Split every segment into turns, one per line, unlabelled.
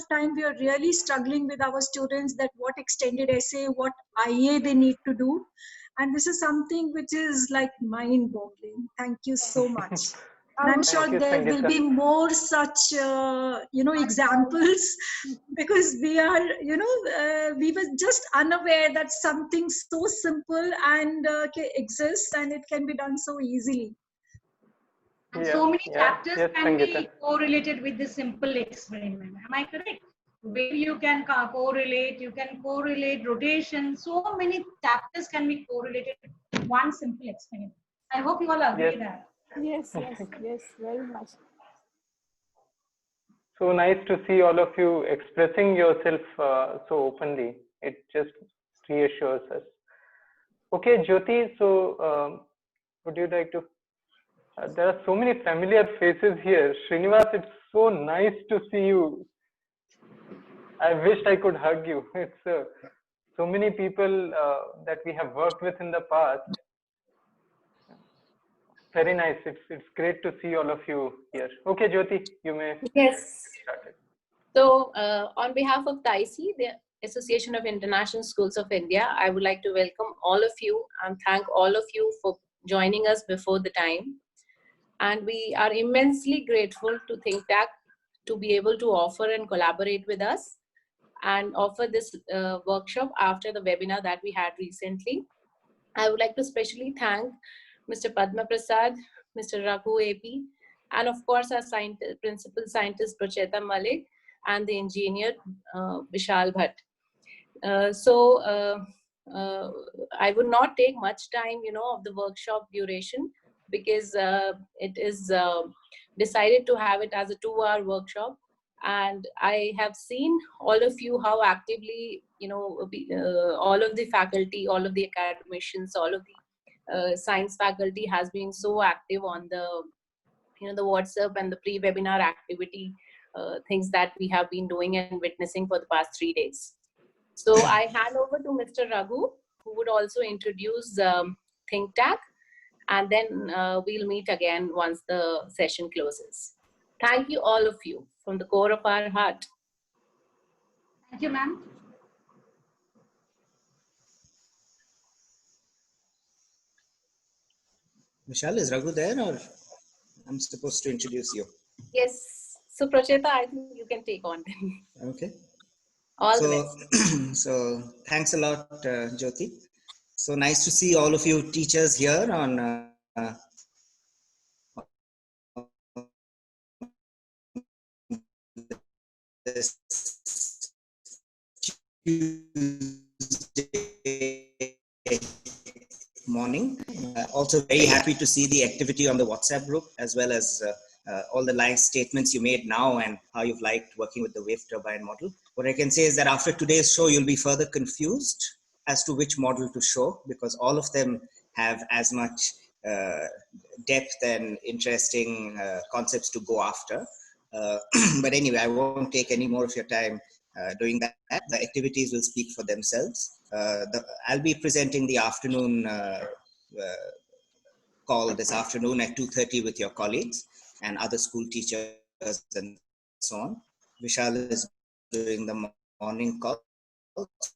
time we are really struggling with our students that what extended essay, what IA they need to do. And this is something which is like mind boggling. Thank you so much. And I'm
Thank
sure
you,
there will
Sangeeta.
be more such, examples because we are, we were just unaware that something so simple and exists and it can be done so easily.
And so many chapters
yes,
can
Sangeeta.
be correlated with the simple experiment. Am I correct? Where you can correlate rotation. So many chapters can be correlated with one simple experiment. I hope you all agree that.
Yes, very much.
So nice to see all of you expressing yourself so openly. It just reassures us. Okay, Jyoti, so would you like to? There are so many familiar faces here. Srinivas, it's so nice to see you. I wished I could hug you. It's so many people that we have worked with in the past. Very nice. It's great to see all of you here. Okay, Jyoti, you may
Yes.
start it.
So, on behalf of TAISI, the Association of International Schools of India, I would like to welcome all of you and thank all of you for joining us before the time. And we are immensely grateful to ThinkTac to be able to offer and collaborate with us and offer this workshop after the webinar that we had recently. I would like to especially thank Mr. Padma Prasad, Mr. Raghu AP, and of course our principal scientist Pracheta Malik and the engineer Vishal Bhatt. I would not take much time, of the workshop duration because it is decided to have it as a 2-hour workshop. And I have seen all of you how actively, all of the faculty, all of the academicians, all of the science faculty has been so active on the, the WhatsApp and the pre-webinar activity things that we have been doing and witnessing for the past 3 days. So I hand over to Mr. Raghu, who would also introduce ThinkTac, and then we'll meet again once the session closes. Thank you all of you from the core of our heart.
Thank you, ma'am.
Vishal, is Raghu there or I'm supposed to introduce you?
Yes. So Pracheta, I think you can take on then.
Okay.
All the best.
So thanks a lot, Jyoti. So nice to see all of you teachers here on this Tuesday morning. Also very happy to see the activity on the WhatsApp group as well as all the nice statements you made now and how you've liked working with the wave turbine model. What I can say is that after today's show, you'll be further confused as to which model to show because all of them have as much depth and interesting concepts to go after. But anyway, I won't take any more of your time doing that. The activities will speak for themselves. I'll be presenting the afternoon call this afternoon at 2:30 with your colleagues and other school teachers and so on. Vishal is doing the morning call.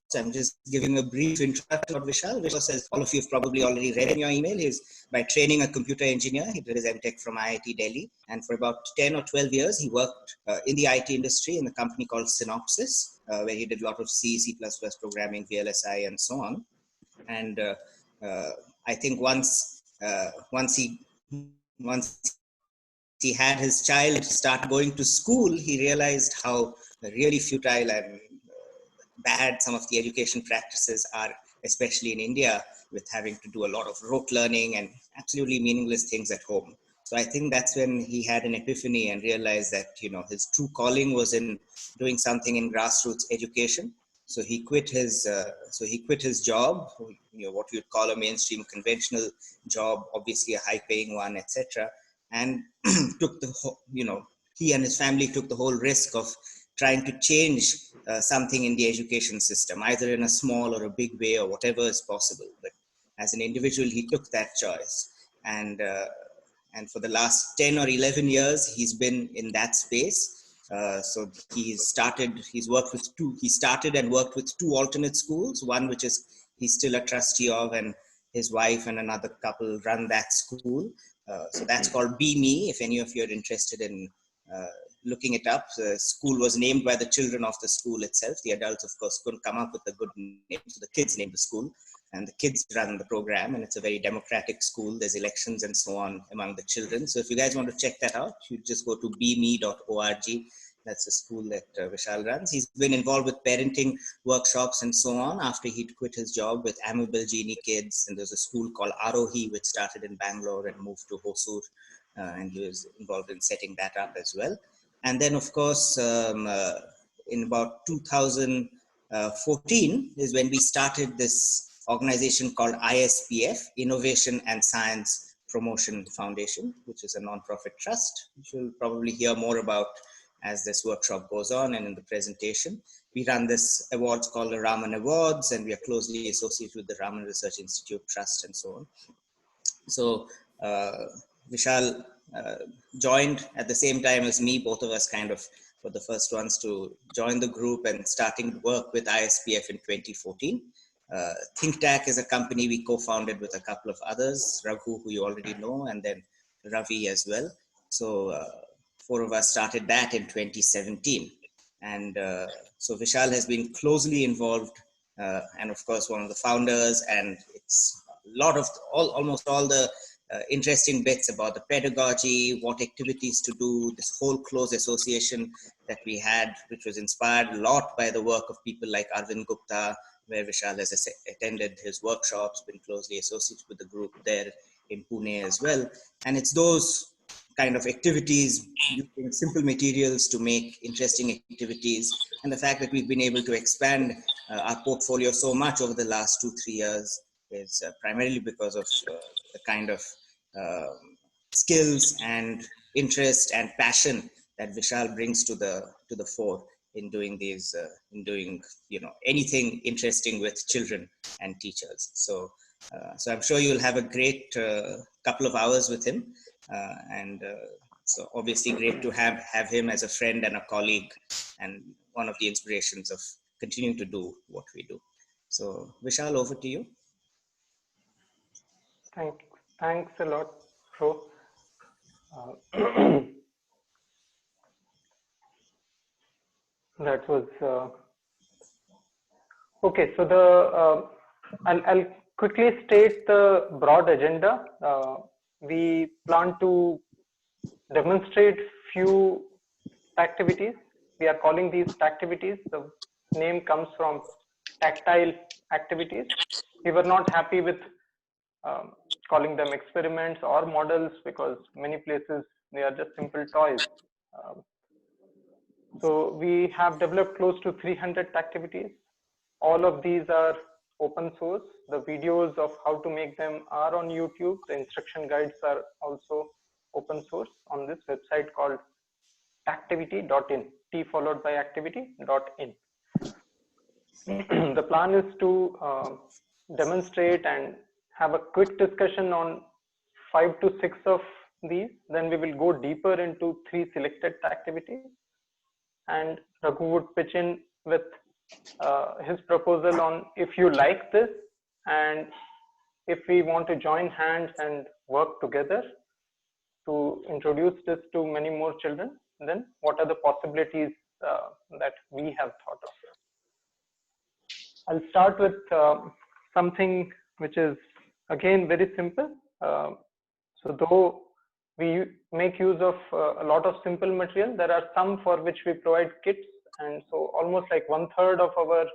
So I'm just giving a brief introduction about Vishal. Vishal says all of you have probably already read in your email. He's by training a computer engineer. He did his MTech from IIT Delhi. And for about 10 or 12 years, he worked in the IT industry in a company called Synopsys, where he did a lot of C, C++ programming, VLSI, and so on. And I think once he had his child start going to school, he realized how really futile and bad some of the education practices are, especially in India, with having to do a lot of rote learning and absolutely meaningless things at home. So I think that's when he had an epiphany and realized that, his true calling was in doing something in grassroots education. So he quit his job, what you'd call a mainstream conventional job, obviously a high-paying one, etc., and took the whole, he and his family took the whole risk of trying to change something in the education system, either in a small or a big way or whatever is possible. But as an individual, he took that choice, and for the last 10 or 11 years, he's been in that space. So he's worked with he started and worked with two alternate schools, one which is he's still a trustee of, and his wife and another couple run that school. So that's called Be Me. If any of you are interested in looking it up, the school was named by the children of the school itself. The adults, of course, couldn't come up with a good name, so the kids named the school, and the kids run the program, and it's a very democratic school. There's elections and so on among the children. So if you guys want to check that out, you just go to beme.org. That's a school that Vishal runs. He's been involved with parenting workshops and so on after he'd quit his job with Amable Genie Kids. And there's a school called Arohi, which started in Bangalore and moved to Hosur. And he was involved in setting that up as well. And then, of course, in about 2014 is when we started this organization called ISPF, Innovation and Science Promotion Foundation, which is a non-profit trust, which you'll probably hear more about as this workshop goes on and in the presentation. We run this awards called the Raman Awards, and we are closely associated with the Raman Research Institute Trust and so on. So Vishal joined at the same time as me. Both of us kind of were the first ones to join the group and starting work with ISPF in 2014. ThinkTac is a company we co-founded with a couple of others, Raghu, who you already know, and then Ravi as well. So four of us started that in 2017. And so Vishal has been closely involved and of course one of the founders, and it's a lot of almost all the interesting bits about the pedagogy, what activities to do, this whole close association that we had, which was inspired a lot by the work of people like Arvind Gupta, where Vishal has attended his workshops, been closely associated with the group there in Pune as well. And it's those kind of activities, using simple materials to make interesting activities, and the fact that we've been able to expand our portfolio so much over the last 2-3 years is primarily because of the kind of skills and interest and passion that Vishal brings to the fore in doing these, anything interesting with children and teachers. So I'm sure you'll have a great couple of hours with him, and so obviously great to have him as a friend and a colleague, and one of the inspirations of continuing to do what we do. So Vishal, over to you.
Thanks a lot, Pro. That was okay. So I'll quickly state the broad agenda. We plan to demonstrate few activities. We are calling these activities. The name comes from tactile activities. We were not happy with calling them experiments or models because many places they are just simple toys. So we have developed close to 300 activities. All of these are open source. The videos of how to make them are on YouTube. The instruction guides are also open source on this website called activity.in, T followed by activity.in. The plan is to demonstrate and have a quick discussion on 5 to 6 of these. Then we will go deeper into 3 selected activities. And Raghu would pitch in with his proposal on if you like this and if we want to join hands and work together to introduce this to many more children, then what are the possibilities that we have thought of. I'll start with something which is again very simple. So though we make use of a lot of simple material, there are some for which we provide kits, and so almost like 1/3 of our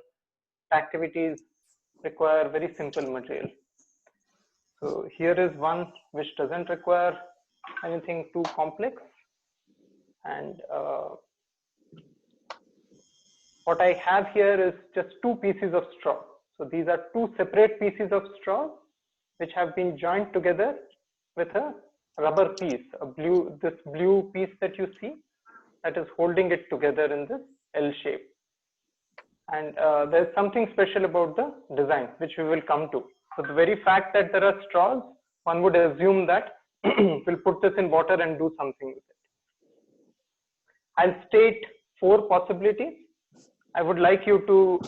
activities require very simple material. So here is one which doesn't require anything too complex, and what I have here is just 2 pieces of straw. So these are 2 separate pieces of straw which have been joined together with a rubber piece, this blue piece that you see, that is holding it together in this L shape. And there's something special about the design, which we will come to. So the very fact that there are straws, one would assume that we'll put this in water and do something with it. I'll state 4 possibilities. I would like you to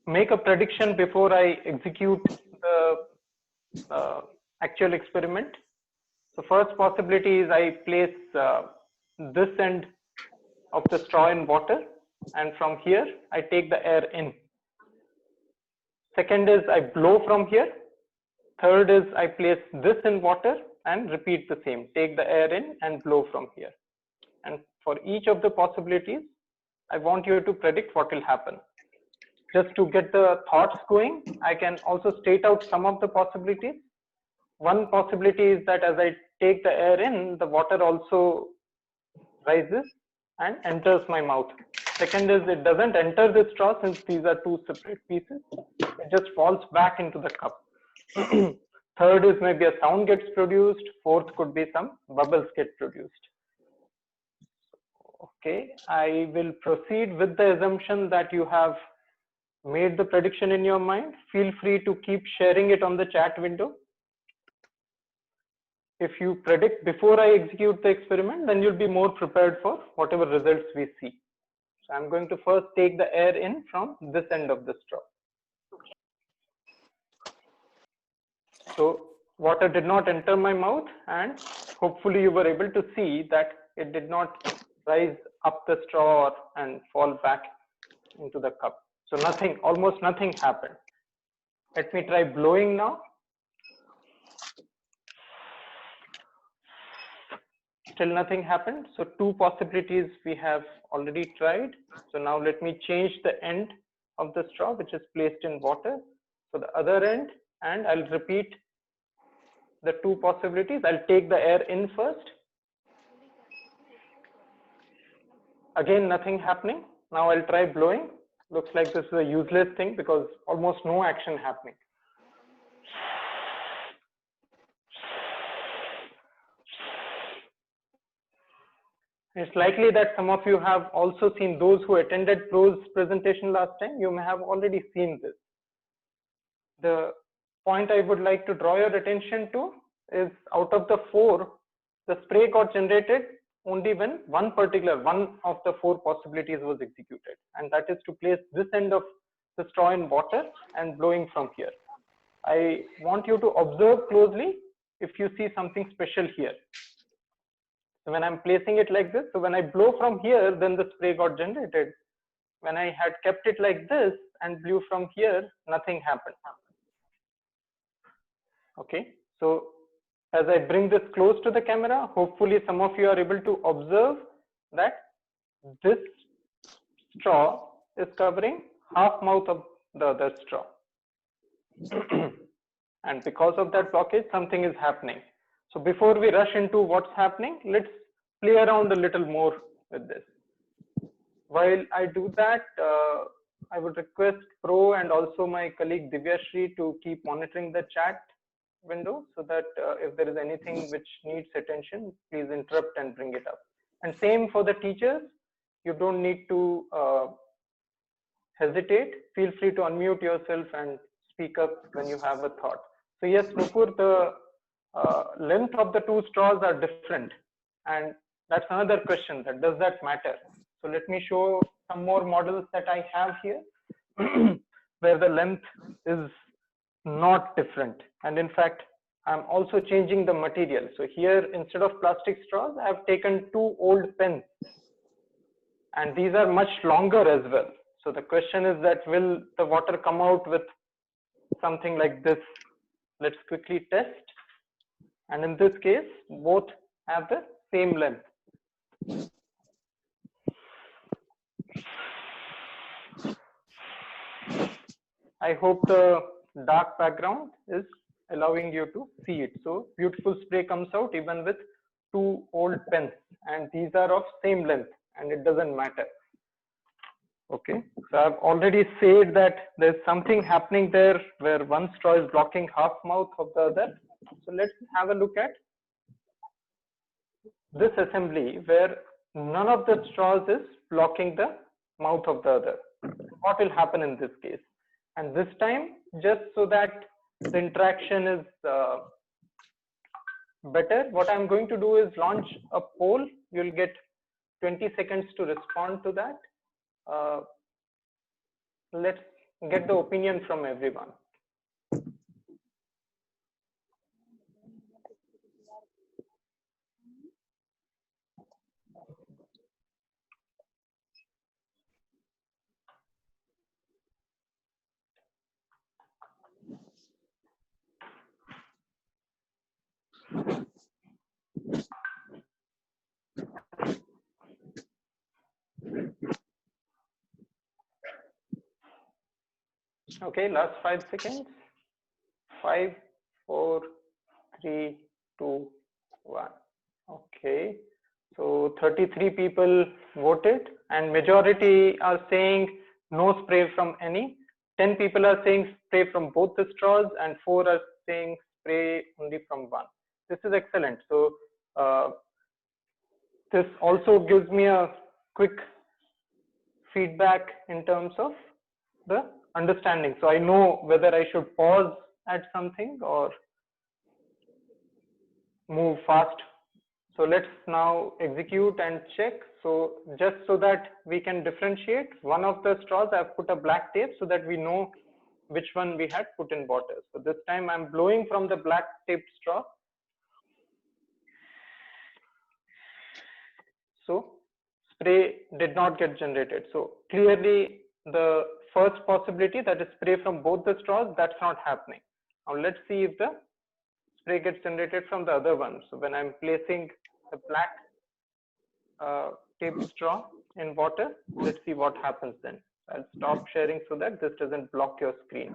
make a prediction before I execute the actual experiment. So first possibility is I place this end of the straw in water, and from here I take the air in. Second is I blow from here. Third is I place this in water and repeat the same. Take the air in and blow from here. And for each of the possibilities, I want you to predict what will happen. Just to get the thoughts going, I can also state out some of the possibilities. One possibility is that as I take the air in, the water also rises and enters my mouth. Second is it doesn't enter the straw since these are 2 separate pieces. It just falls back into the cup. Third is maybe a sound gets produced. Fourth could be some bubbles get produced. Okay, I will proceed with the assumption that you have made the prediction in your mind. Feel free to keep sharing it on the chat window. If you predict before I execute the experiment, then you'll be more prepared for whatever results we see. So I'm going to first take the air in from this end of the straw. So water did not enter my mouth, and hopefully you were able to see that it did not rise up the straw and fall back into the cup. So nothing, almost nothing happened. Let me try blowing now. Still nothing happened. So 2 possibilities we have already tried. So now let me change the end of the straw, which is placed in water. So the other end, and I'll repeat the 2 possibilities. I'll take the air in first. Again, nothing happening. Now I'll try blowing. Looks like this is a useless thing because almost no action happening. It's likely that some of you have also seen, those who attended Pro's presentation last time, you may have already seen this. The point I would like to draw your attention to is out of the 4, the spray got generated only when one of the 4 possibilities was executed, and that is to place this end of the straw in water and blowing from here. I want you to observe closely if you see something special here. So when I'm placing it like this, so when I blow from here, then the spray got generated. When I had kept it like this and blew from here, nothing happened. Okay, so as I bring this close to the camera, hopefully some of you are able to observe that this straw is covering half mouth of the other straw. And because of that blockage, something is happening. So before we rush into what's happening, let's play around a little more with this. While I do that, I would request Pro and also my colleague Divyashri to keep monitoring the chat window so that if there is anything which needs attention, please interrupt and bring it up. And same for the teachers. You don't need to hesitate. Feel free to unmute yourself and speak up when you have a thought. So yes, Nupur, the length of the 2 straws are different, and that's another question, that does that matter? So let me show some more models that I have here where the length is not different, and in fact I'm also changing the material. So here, instead of plastic straws, I have taken 2 old pens, and these are much longer as well. So the question is that will the water come out with something like this? Let's quickly test. And in this case, both have the same length. I hope the dark background is allowing you to see it. So beautiful spray comes out even with 2 old pens, and these are of same length, and it doesn't matter. Okay, so I've already said that there's something happening there where one straw is blocking half mouth of the other. So let's have a look at this assembly where none of the straws is blocking the mouth of the other. What will happen in this case? And this time, just so that the interaction is better, what I'm going to do is launch a poll. You'll get 20 seconds to respond to that. Let's get the opinion from everyone. Okay, last 5 seconds. 5, 4, 3, 2, 1. Okay, so 33 people voted, and majority are saying no spray from any. 10 people are saying spray from both the straws, and 4 are saying spray only from one. This is excellent. So this also gives me a quick feedback in terms of the understanding. So I know whether I should pause at something or move fast. So let's now execute and check. So just so that we can differentiate, one of the straws I've put a black tape so that we know which one we had put in water. So this time I'm blowing from the black taped straw. So spray did not get generated. So clearly the first possibility, that is spray from both the straws, that's not happening. Now let's see if the spray gets generated from the other one. So when I'm placing the black taped straw in water, let's see what happens then. I'll stop sharing so that this doesn't block your screen.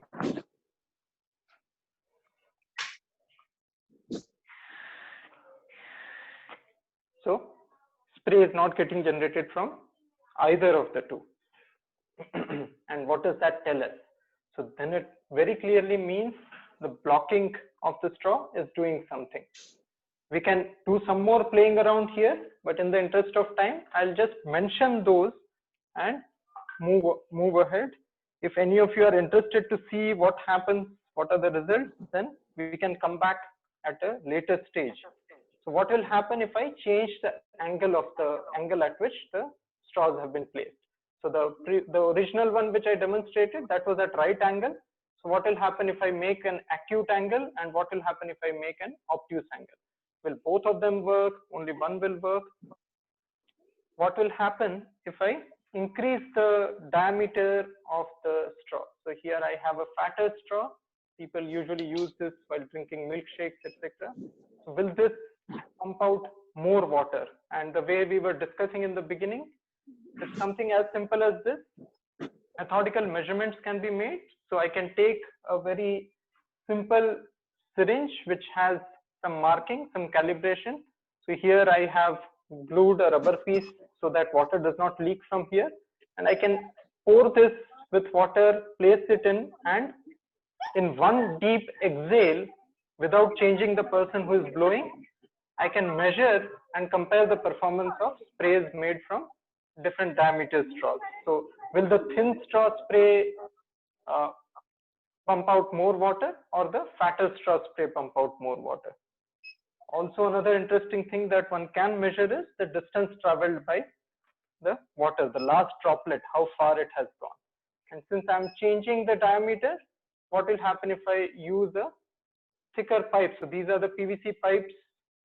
So spray is not getting generated from either of the two. And what does that tell us? So then it very clearly means the blocking of the straw is doing something. We can do some more playing around here, but in the interest of time, I'll just mention those and move ahead. If any of you are interested to see what happens, what are the results, then we can come back at a later stage. So what will happen if I change the angle at which the straws have been placed? So the original one which I demonstrated, that was at right angle. So what will happen if I make an acute angle, and what will happen if I make an obtuse angle? Will both of them work? Only one will work? What will happen if I increase the diameter of the straw? So here I have a fatter straw. People usually use this while drinking milkshakes, etc. So will this pump out more water? And the way we were discussing in the beginning, it's something as simple as this. Methodical measurements can be made. So I can take a very simple syringe which has some marking, some calibration. So here I have glued a rubber piece so that water does not leak from here, and I can pour this with water, place it in, and in one deep exhale, without changing the person who is blowing, I can measure and compare the performance of sprays made from different diameter straws. So will the thin straw spray pump out more water, or the fatter straw spray pump out more water? Also, another interesting thing that one can measure is the distance traveled by the water, the last droplet, how far it has gone. And since I'm changing the diameter, what will happen if I use a thicker pipe? So these are the PVC pipes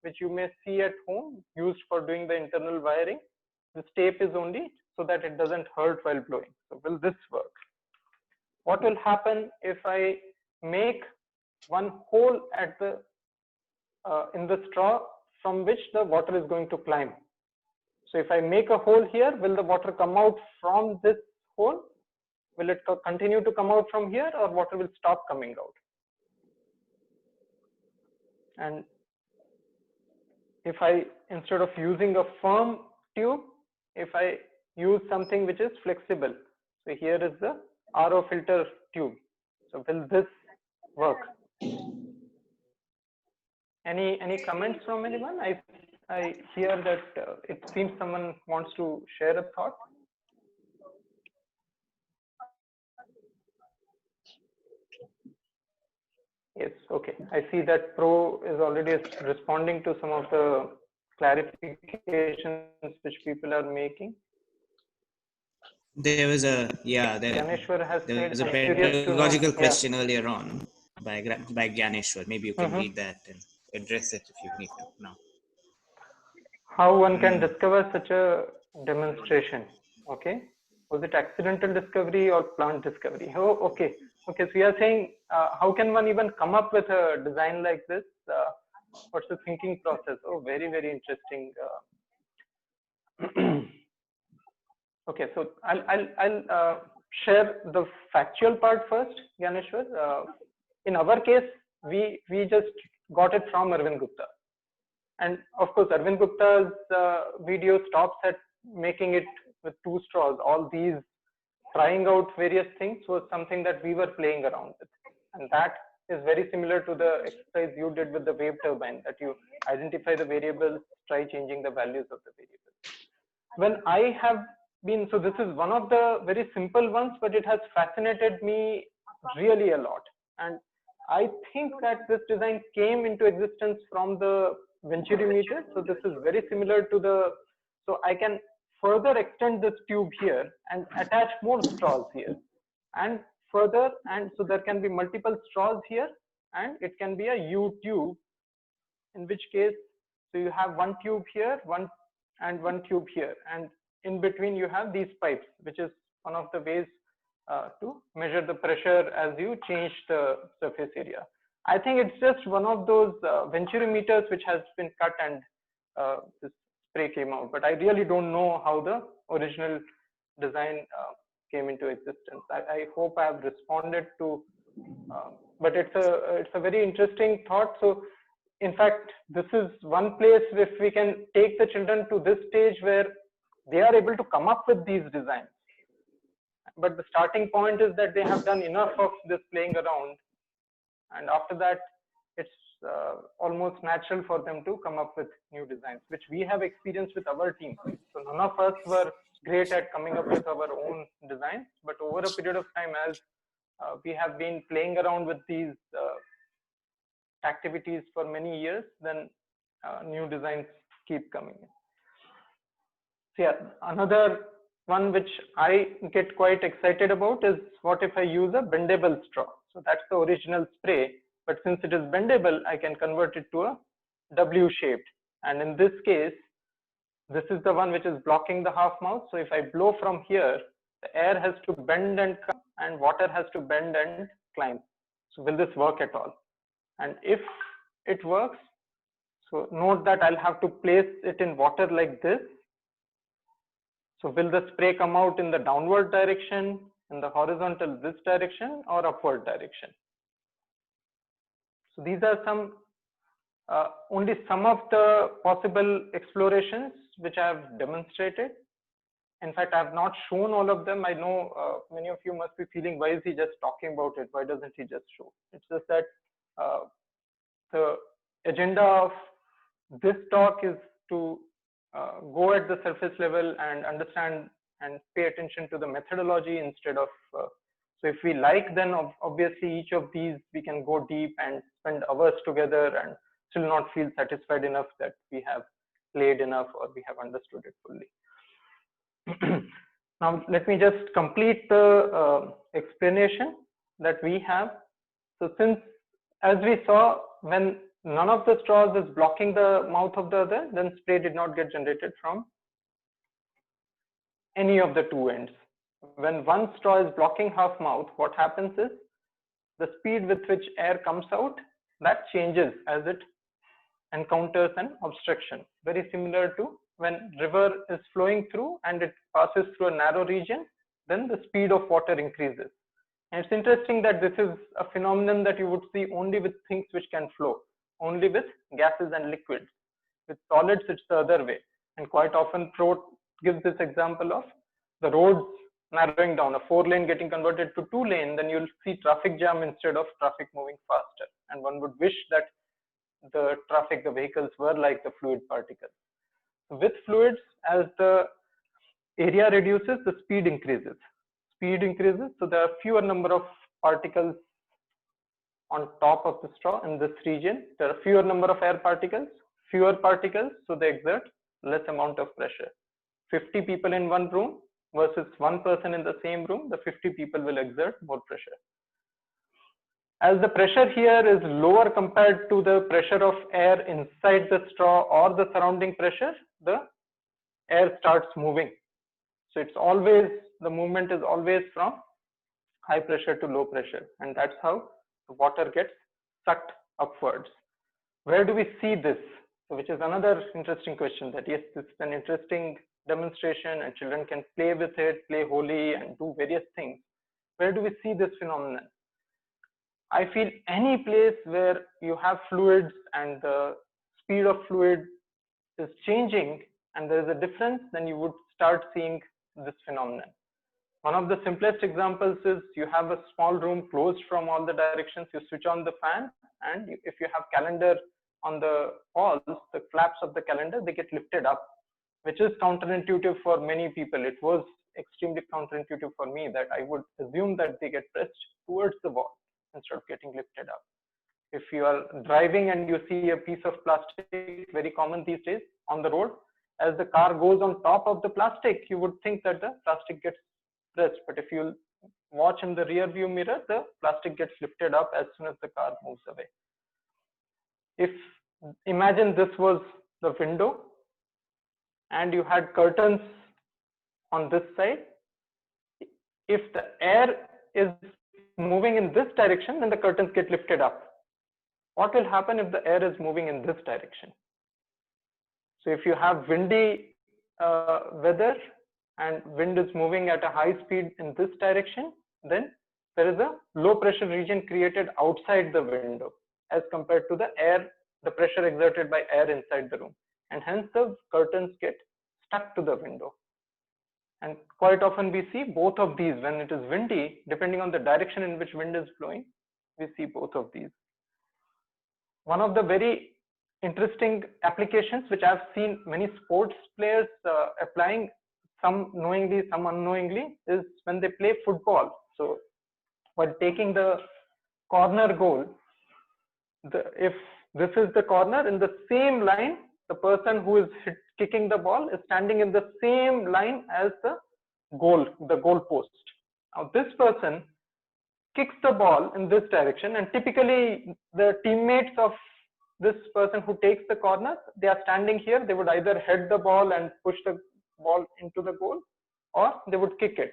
which you may see at home, used for doing the internal wiring. This tape is only so that it doesn't hurt while blowing. So will this work? What will happen if I make one hole at the in the straw from which the water is going to climb? So if I make a hole here, will the water come out from this hole? Will it continue to come out from here, or water will stop coming out? And if I, instead of using a firm tube, if I use something which is flexible, so here is the RO filter tube. So will this work? Any comments from anyone? I hear that it seems someone wants to share a thought. Yes, okay. I see that Pro is already responding to some of the clarifications which people are making?
There was a
Ganeshwar has
there
said,
was a
I'm curious to know.
pedagogical
Yeah.
question earlier on by Gyaneshwar. Maybe you can read that and address it if you need to now.
How one can discover such a demonstration? Okay. Was it accidental discovery or plant discovery? Oh, okay. Okay. So we are saying, how can one even come up with a design like this? What's the thinking process? Oh, very, very interesting. Okay, so I'll share the factual part first, Ganeshwar. In our case, we just got it from Arvind Gupta, and of course, Arvind Gupta's video stops at making it with 2 straws. All these trying out various things was something that we were playing around with, and that is very similar to the exercise you did with the wave turbine, that you identify the variables, try changing the values of the variables. When I have been, so this is one of the very simple ones, but it has fascinated me really a lot. And I think that this design came into existence from the Venturi meter. So this is very similar to the, so I can further extend this tube here and attach more straws here. And further, and so there can be multiple straws here, and it can be a U tube, in which case, so you have one tube here, one tube here, and in between you have these pipes, which is one of the ways to measure the pressure as you change the surface area. I think it's just one of those Venturi meters which has been cut and this spray came out, but I really don't know how the original design came into existence. I hope I have responded to, but it's a very interesting thought. So in fact, this is one place if we can take the children to this stage where they are able to come up with these designs. But the starting point is that they have done enough of this playing around. And after that, it's almost natural for them to come up with new designs, which we have experienced with our team. So none of us were great at coming up with our own designs, but over a period of time, as we have been playing around with these activities for many years, then new designs keep coming in. So yeah, another one which I get quite excited about is, what if I use a bendable straw? So that's the original spray, but since it is bendable, I can convert it to a W shaped. And in this case, this is the one which is blocking the half mouth. So if I blow from here, the air has to bend and come, and water has to bend and climb. So will this work at all? And if it works, so note that I'll have to place it in water like this. So will the spray come out in the downward direction, in the horizontal this direction, or upward direction? So these are some, only some of the possible explorations which I have demonstrated. In fact, I have not shown all of them. I know many of you must be feeling, why is he just talking about it? Why doesn't he just show? It's just that the agenda of this talk is to go at the surface level and understand and pay attention to the methodology instead of, so if we like, then obviously each of these we can go deep and spend hours together and still not feel satisfied enough that we have played enough or we have understood it fully. Now let me just complete the explanation that we have. So since, as we saw, when none of the straws is blocking the mouth of the other, then spray did not get generated from any of the two ends. When one straw is blocking half mouth, what happens is the speed with which air comes out, that changes as it encounters an obstruction. Very similar to when river is flowing through and it passes through a narrow region, then the speed of water increases. And it's interesting that this is a phenomenon that you would see only with things which can flow, only with gases and liquids. With solids, it's the other way. And quite often, Pro gives this example of the roads narrowing down, a 4-lane getting converted to 2-lane, then you'll see traffic jam instead of traffic moving faster. And one would wish that the traffic, the vehicles were like the fluid particles. With fluids, as the area reduces, the speed increases. Speed increases, so there are fewer number of particles on top of the straw in this region. There are fewer number of air particles, fewer particles, so they exert less amount of pressure. 50 people in one room versus one person in the same room, the 50 people will exert more pressure. As the pressure here is lower compared to the pressure of air inside the straw or the surrounding pressure, the air starts moving. So it's always, the movement is always from high pressure to low pressure, and that's how the water gets sucked upwards. Where do we see this? So which is another interesting question, that yes, this is an interesting demonstration and children can play with it, play holy and do various things. Where do we see this phenomenon? I feel any place where you have fluids and the speed of fluid is changing and there is a difference, then you would start seeing this phenomenon. One of the simplest examples is you have a small room closed from all the directions, you switch on the fan, and if you have calendar on the walls, the flaps of the calendar, they get lifted up, which is counterintuitive for many people. It was extremely counterintuitive for me, that I would assume that they get pressed towards the wall instead of getting lifted up. If you are driving and you see a piece of plastic, very common these days on the road, as the car goes on top of the plastic, you would think that the plastic gets pressed, but if you watch in the rear view mirror, the plastic gets lifted up as soon as the car moves away. If imagine this was the window and you had curtains on this side, if the air is moving in this direction, then the curtains get lifted up. What will happen if the air is moving in this direction? So if you have windy weather and wind is moving at a high speed in this direction, then there is a low pressure region created outside the window as compared to the air, the pressure exerted by air inside the room, and hence the curtains get stuck to the window. And quite often we see both of these when it is windy, depending on the direction in which wind is blowing, we see both of these. One of the very interesting applications which I've seen many sports players applying, some knowingly, some unknowingly, is when they play football. So while taking the corner goal, if this is the corner, in the same line, the person who is kicking the ball is standing in the same line as the goal post. Now this person kicks the ball in this direction, and typically the teammates of this person who takes the corner, they are standing here, they would either head the ball and push the ball into the goal, or they would kick it.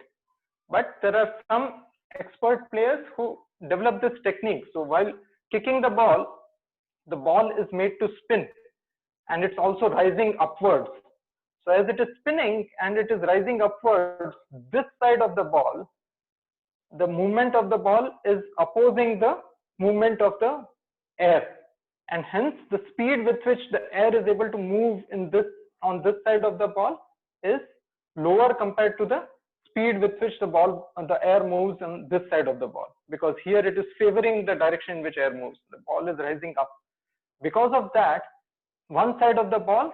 But there are some expert players who develop this technique. So while kicking the ball is made to spin, and it's also rising upwards. So as it is spinning and it is rising upwards, this side of the ball, the movement of the ball is opposing the movement of the air, and hence the speed with which the air is able to move in this on this side of the ball is lower compared to the speed with which the air moves on this side of the ball, because here it is favoring the direction in which air moves. The ball is rising up. Because of that, one side of the ball,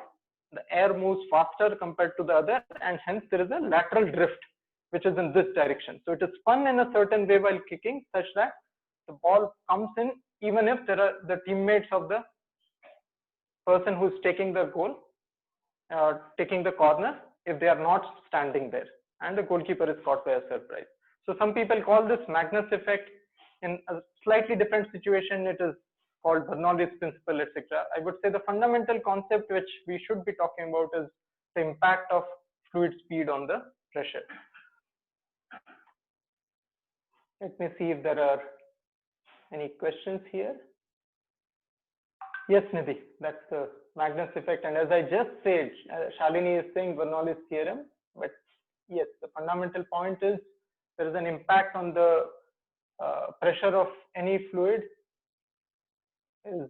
the air moves faster compared to the other, and hence there is a lateral drift which is in this direction. So it is spun in a certain way while kicking, such that the ball comes in even if there are the teammates of the person who is taking the goal, taking the corner, if they are not standing there, and the goalkeeper is caught by a surprise. So some people call this Magnus effect. In a slightly different situation, it is called Bernoulli's principle, etc. I would say the fundamental concept which we should be talking about is the impact of fluid speed on the pressure. Let me see if there are any questions here. Yes, Nidhi, that's the Magnus effect. And as I just said, Shalini is saying Bernoulli's theorem, but yes, the fundamental point is there is an impact on the pressure of any fluid is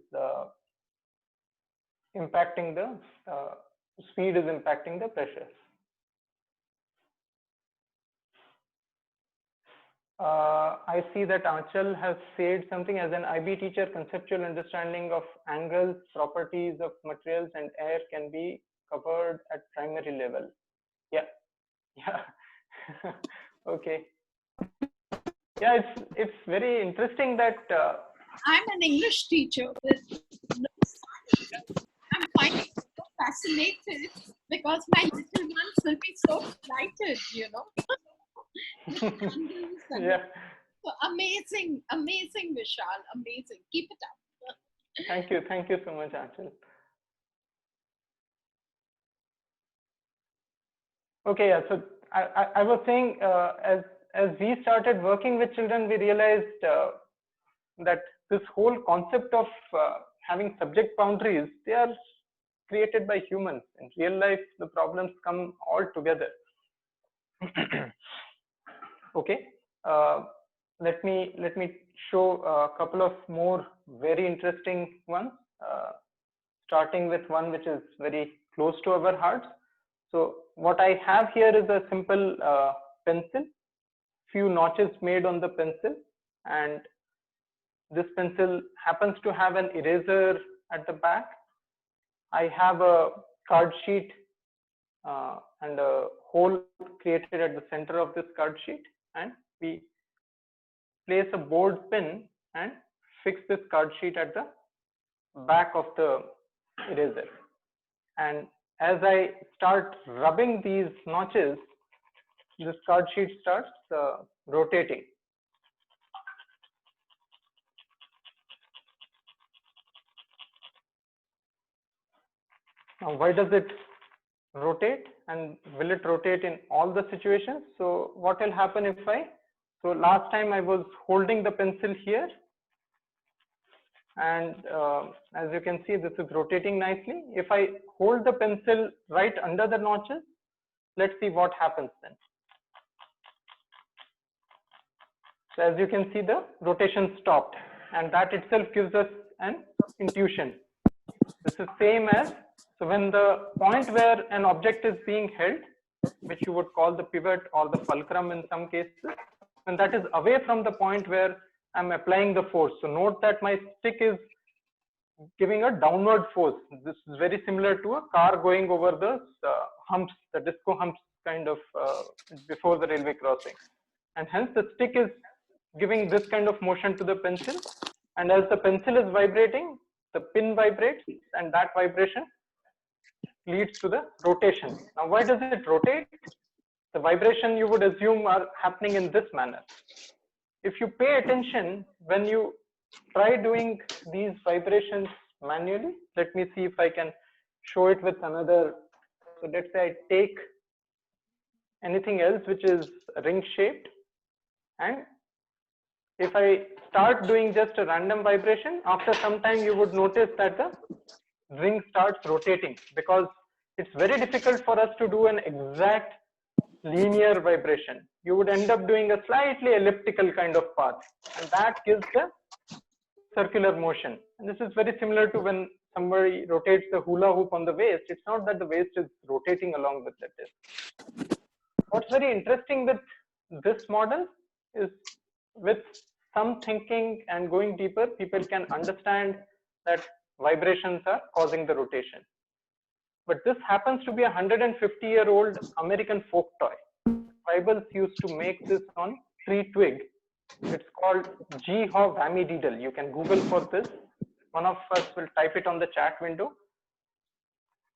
impacting the speed is impacting the pressure. I see that Aanchal has said something. As an IB teacher, conceptual understanding of angles, properties of materials and air can be covered at primary level. Yeah. Okay. Yeah, it's very interesting that
I'm an English teacher. I'm fine
fascinated because my little ones will be so delighted, you know.
Yeah.
So amazing, amazing, Vishal, amazing. Keep it up.
Thank you so much, Achal. Okay, yeah. So I was saying, as we started working with children, we realized that this whole concept of having subject boundaries, they are created by humans. In real life, the problems come all together. Okay, let me show a couple of more very interesting ones, starting with one which is very close to our hearts. So what I have here is a simple pencil, few notches made on the pencil, and this pencil happens to have an eraser at the back. I have a card sheet and a hole created at the center of this card sheet, and we place a board pin and fix this card sheet at the back of the eraser. And as I start rubbing these notches, this card sheet starts rotating. Now, why does it rotate, and will it rotate in all the situations? So what will happen if so last time I was holding the pencil here, and as you can see, this is rotating nicely. If I hold the pencil right under the notches, let's see what happens then. So as you can see, the rotation stopped, and that itself gives us an intuition. This is same as, so when the point where an object is being held, which you would call the pivot or the fulcrum in some cases, when that is away from the point where I'm applying the force. So note that my stick is giving a downward force. This is very similar to a car going over the humps, the disco humps kind of before the railway crossing. And hence the stick is giving this kind of motion to the pencil. And as the pencil is vibrating, the pin vibrates, and that vibration leads to the rotation. Now, why does it rotate? The vibration you would assume are happening in this manner. If you pay attention, when you try doing these vibrations manually, let me see if I can show it with another. So let's say I take anything else which is ring shaped, and if I start doing just a random vibration, after some time you would notice that the ring starts rotating, because it's very difficult for us to do an exact linear vibration. You would end up doing a slightly elliptical kind of path, and that gives the circular motion. And this is very similar to when somebody rotates the hula hoop on the waist. It's not that the waist is rotating along with the disc. What's very interesting with this model is, with some thinking and going deeper, people can understand that vibrations are causing the rotation. But this happens to be a 150-year-old American folk toy. Tribals used to make this on tree twig. It's called G-Haw Whammy Diddle. You can Google for this. One of us will type it on the chat window.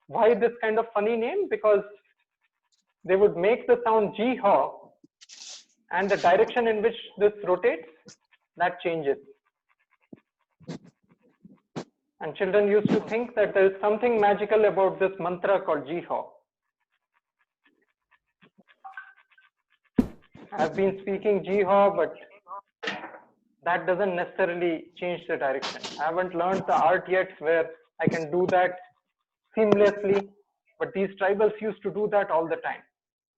Why this kind of funny name? Because they would make the sound G-Haw, and the direction in which this rotates, that changes. And children used to think that there is something magical about this mantra called Ji-Haw. I've been speaking Ji-Haw, but that doesn't necessarily change the direction. I haven't learned the art yet where I can do that seamlessly, but these tribals used to do that all the time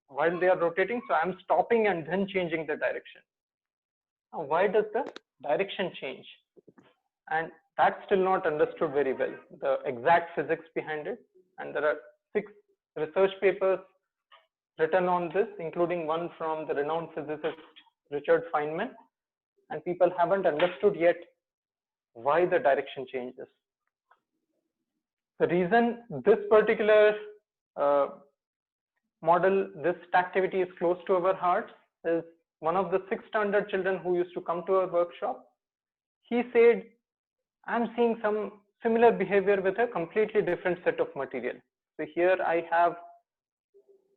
while they are rotating. So I'm stopping and then changing the direction. Now, why does the direction change? And that's still not understood very well, the exact physics behind it. And there are 6 research papers written on this, including one from the renowned physicist Richard Feynman. And people haven't understood yet why the direction changes. The reason this particular model, this activity is close to our hearts is one of the 6th standard children who used to come to our workshop. He said, I'm seeing some similar behavior with a completely different set of material. So here I have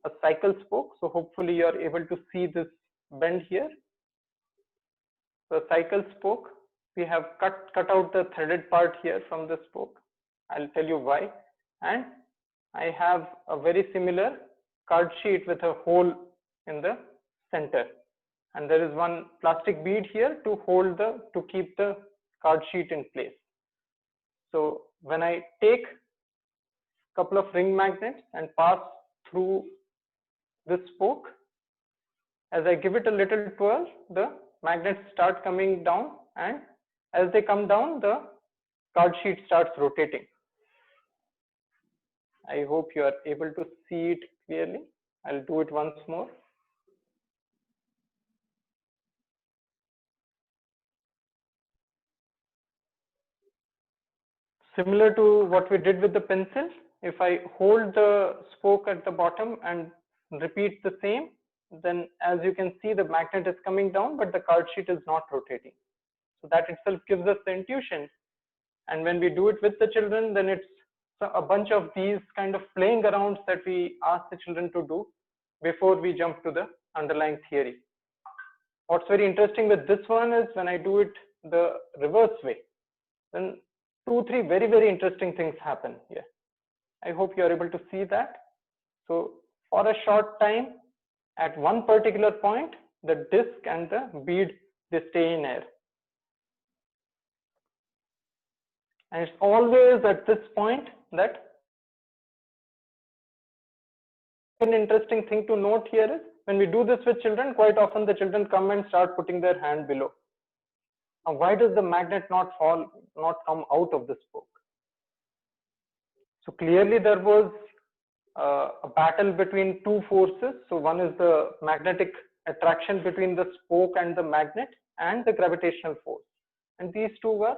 a cycle spoke. So hopefully you are able to see this bend here. So cycle spoke, we have cut out the threaded part here from the spoke. I'll tell you why. And I have a very similar card sheet with a hole in the center. And there is one plastic bead here to keep the card sheet in place. So when I take a couple of ring magnets and pass through this spoke, as I give it a little twirl, the magnets start coming down, and as they come down, the card sheet starts rotating. I hope you are able to see it clearly. I'll do it once more. Similar to what we did with the pencil, if I hold the spoke at the bottom and repeat the same, then as you can see, the magnet is coming down, but the card sheet is not rotating. So that itself gives us the intuition. And when we do it with the children, then it's a bunch of these kind of playing arounds that we ask the children to do before we jump to the underlying theory. What's very interesting with this one is when I do it the reverse way, then 2-3 very, very interesting things happen here. I hope you are able to see that. So for a short time, at one particular point, the disc and the bead, they stay in air. And it's always at this point that an interesting thing to note here is when we do this with children, quite often the children come and start putting their hand below. Now, why does the magnet not come out of the spoke? So clearly there was a battle between two forces. So one is the magnetic attraction between the spoke and the magnet, and the gravitational force. And these two were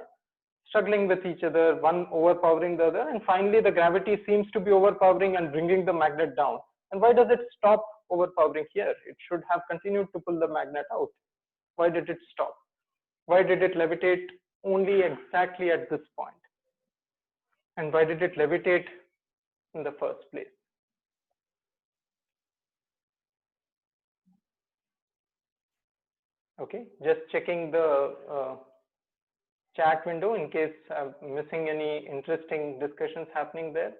struggling with each other, one overpowering the other, and finally the gravity seems to be overpowering and bringing the magnet down. And why does it stop overpowering here? It should have continued to pull the magnet out. Why did it stop? Why did it levitate only exactly at this point? And why did it levitate in the first place? Okay, just checking the chat window in case I'm missing any interesting discussions happening there.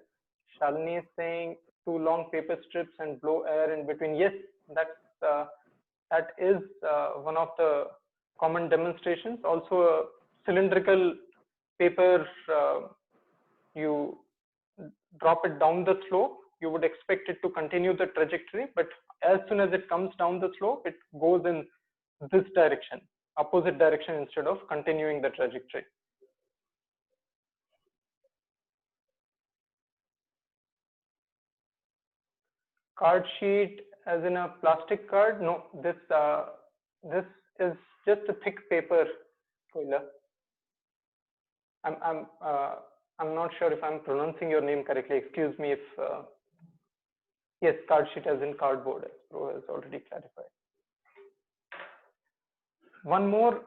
Shalini is saying 2 long paper strips and blow air in between. Yes, that is one of the common demonstrations. Also a cylindrical paper, you drop it down the slope, you would expect it to continue the trajectory, but as soon as it comes down the slope, it goes in this direction, opposite direction, instead of continuing the trajectory. Card sheet as in a plastic card? No, this is just a thick paper, Koila. I'm not sure if I'm pronouncing your name correctly. Excuse me if yes, card sheet as in cardboard, as Pro has already clarified. One more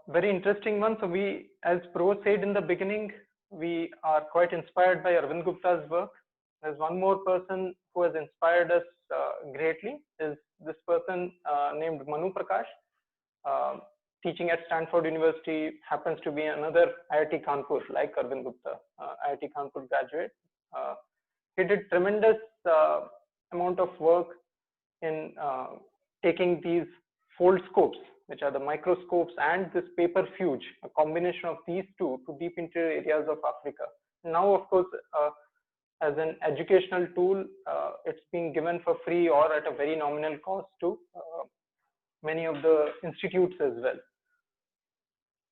very interesting one. So we, as Pro said in the beginning, we are quite inspired by Arvind Gupta's work. There's one more person who has inspired us greatly. Is this person named Manu Prakash, teaching at Stanford University, happens to be another IIT Kanpur, like Arvind Gupta, IIT Kanpur graduate. He did tremendous amount of work in taking these fold scopes, which are the microscopes, and this paper fuge, a combination of these two, to deep interior areas of Africa. Now, of course, as an educational tool, it's being given for free or at a very nominal cost to many of the institutes as well.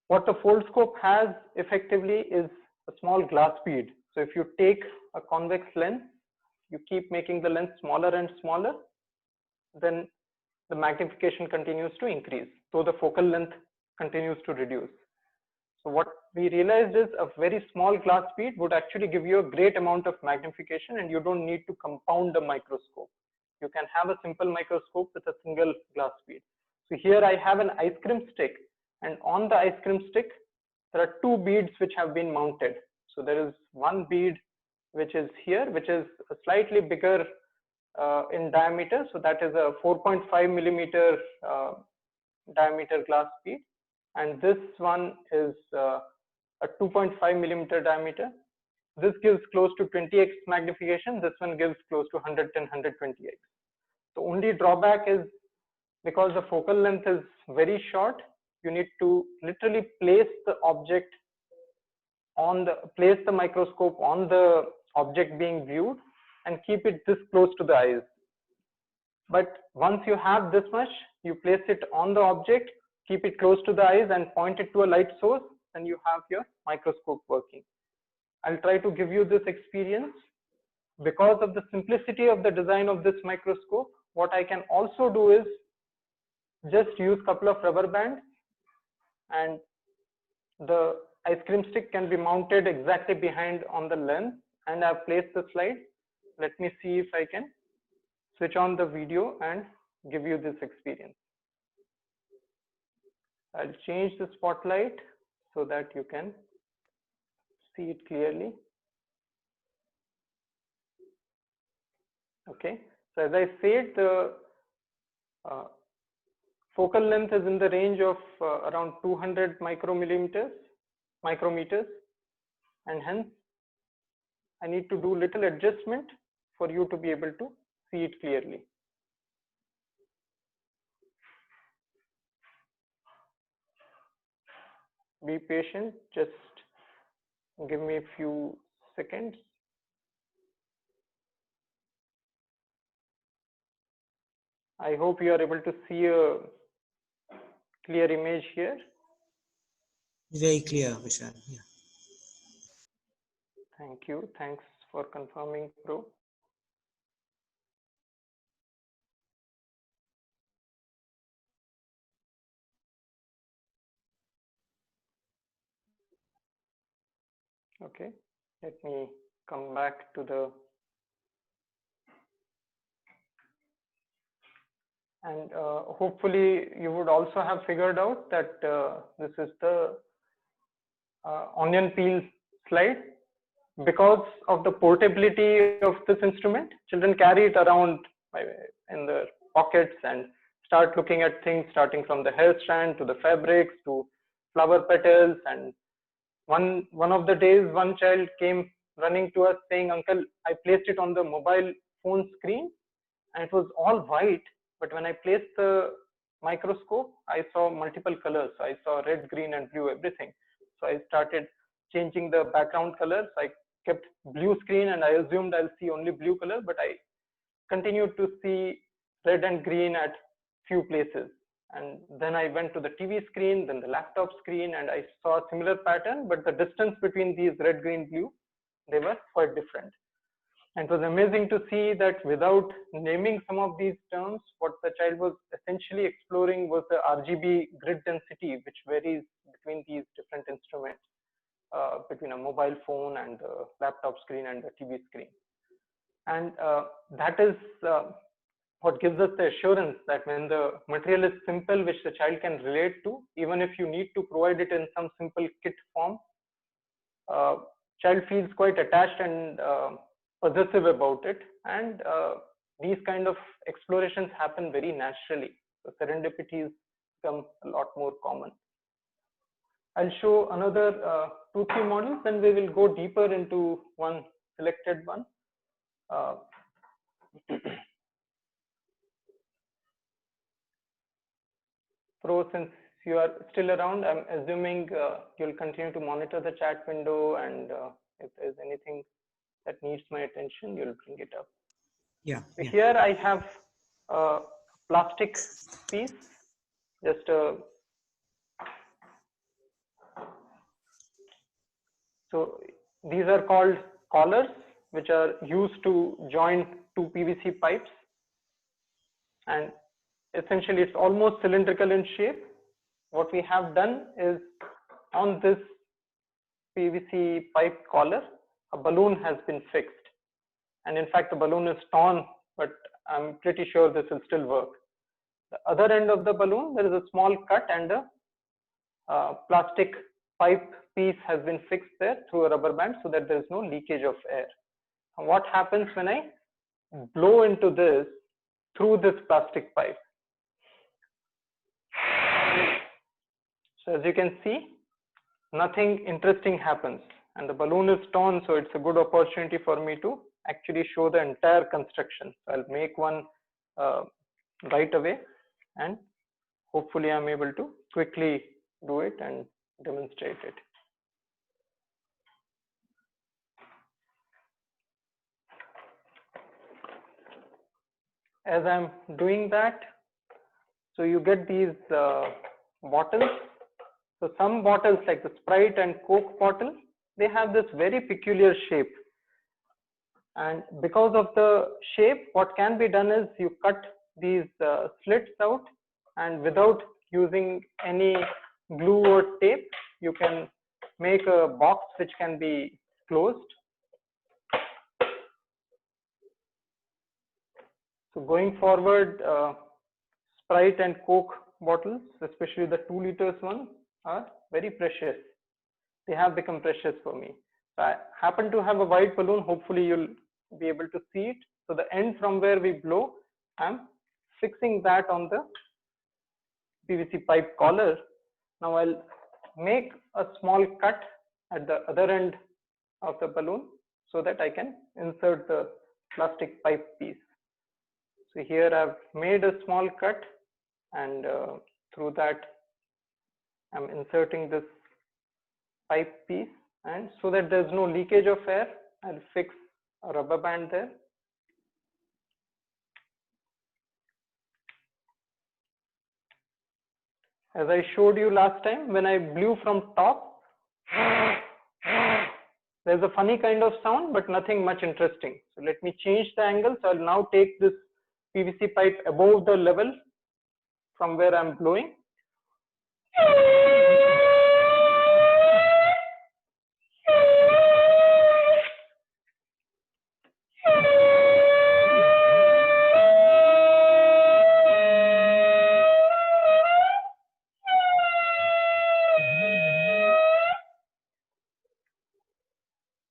What the fold scope has effectively is a small glass bead. So if you take a convex lens, you keep making the lens smaller and smaller, then the magnification continues to increase. So the focal length continues to reduce. So what we realized is a very small glass bead would actually give you a great amount of magnification, and you don't need to compound the microscope. You can have a simple microscope with a single glass bead. So here I have an ice cream stick, and on the ice cream stick, there are 2 beads which have been mounted. So there is one bead which is here, which is slightly bigger in diameter. So that is a 4.5 millimeter diameter glass bead, and this one is a 2.5 millimeter diameter. This gives close to 20x magnification. This one gives close to 110, 120x. The only drawback is because the focal length is very short, you need to literally place the object on place the microscope on the object being viewed and keep it this close to the eyes. But once you have this much, you place it on the object, keep it close to the eyes and point it to a light source, and you have your microscope working. I'll try to give you this experience. Because of the simplicity of the design of this microscope, what I can also do is just use a couple of rubber bands, and the ice cream stick can be mounted exactly behind on the lens, and I've placed the slide. Let me see if I can switch on the video and give you this experience. I'll change the spotlight so that you can see it clearly. Okay, so as I said, the focal length is in the range of around 200 micrometers, and hence I need to do little adjustment for you to be able to see it clearly. Be patient, just give me a few seconds. I hope you are able to see a clear image here.
Very clear, Vishal. Yeah.
Thank you. Thanks for confirming, bro. Okay, let me come back to the, and hopefully you would also have figured out that this is the onion peel slide. Because of the portability of this instrument, children carry it around in their pockets and start looking at things, starting from the hair strand to the fabrics to flower petals. And one of the days, one child came running to us saying, "Uncle, I placed it on the mobile phone screen and it was all white, but when I placed the microscope, I saw multiple colors. So I saw red, green, and blue, everything. So I started changing the background colors. I kept blue screen and I assumed I'll see only blue color, but I continued to see red and green at few places. And then I went to the TV screen, then the laptop screen, and I saw a similar pattern, but the distance between these red, green, blue, they were quite different. And it was amazing to see that without naming some of these terms, what the child was essentially exploring was the RGB grid density, which varies between these different instruments, between a mobile phone and the laptop screen and the TV screen. And that is what gives us the assurance that when the material is simple, which the child can relate to, even if you need to provide it in some simple kit form, child feels quite attached and possessive about it, and these kind of explorations happen very naturally. So serendipities become a lot more common. I'll show another 2-3 models, then we will go deeper into one selected one. Pro, since you are still around, I'm assuming you'll continue to monitor the chat window, and if there's anything that needs my attention, you'll bring it up.
Yeah.
So here I have a plastic piece, just a, so these are called collars, which are used to join two PVC pipes, and essentially it's almost cylindrical in shape. What we have done is on this PVC pipe collar, a balloon has been fixed. And in fact, the balloon is torn, but I'm pretty sure this will still work. The other end of the balloon, there is a small cut, and a plastic pipe piece has been fixed there through a rubber band so that there is no leakage of air. what happens when I blow into this through this plastic pipe. So as you can see, nothing interesting happens, and the balloon is torn, so it's a good opportunity for me to actually show the entire construction. So I'll make one right away, and hopefully I'm able to quickly do it and demonstrate it. As I'm doing that, so you get these bottles. So some bottles like the Sprite and Coke bottle, they have this very peculiar shape. And because of the shape, what can be done is you cut these slits out, and without using any glue or tape, you can make a box which can be closed. So going forward, Sprite and Coke bottles, especially the 2 liters one, are very precious. They have become precious for me. So I happen to have a white balloon. Hopefully you'll be able to see it. So the end from where we blow, I'm fixing that on the PVC pipe collar. Now I'll make a small cut at the other end of the balloon so that I can insert the plastic pipe piece. So here I've made a small cut, and through that I'm inserting this pipe piece, and so that there's no leakage of air, I'll fix a rubber band there. As I showed you last time, when I blew from top, there's a funny kind of sound, but nothing much interesting. So let me change the angle. So I'll now take this PVC pipe above the level from where I'm blowing.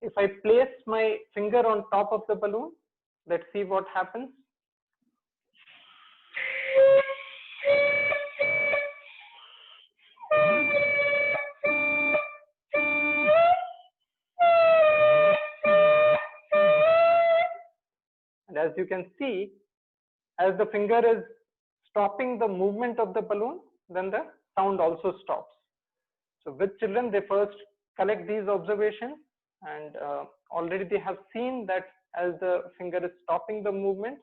If I place my finger on top of the balloon, let's see what happens. And as you can see, as the finger is stopping the movement of the balloon, then the sound also stops. So with children, they first collect these observations, and already they have seen that as the finger is stopping the movement,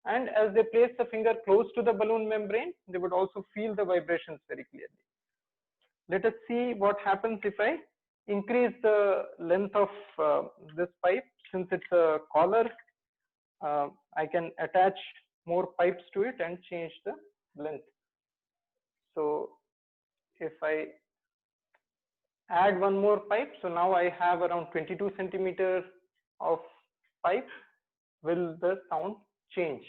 and as they place the finger close to the balloon membrane, they would also feel the vibrations very clearly. Let us see what happens if I increase the length of this pipe. Since it's a collar, I can attach more pipes to it and change the length. So if I add one more pipe, so now I have around 22 centimeters of pipe. Will the sound change?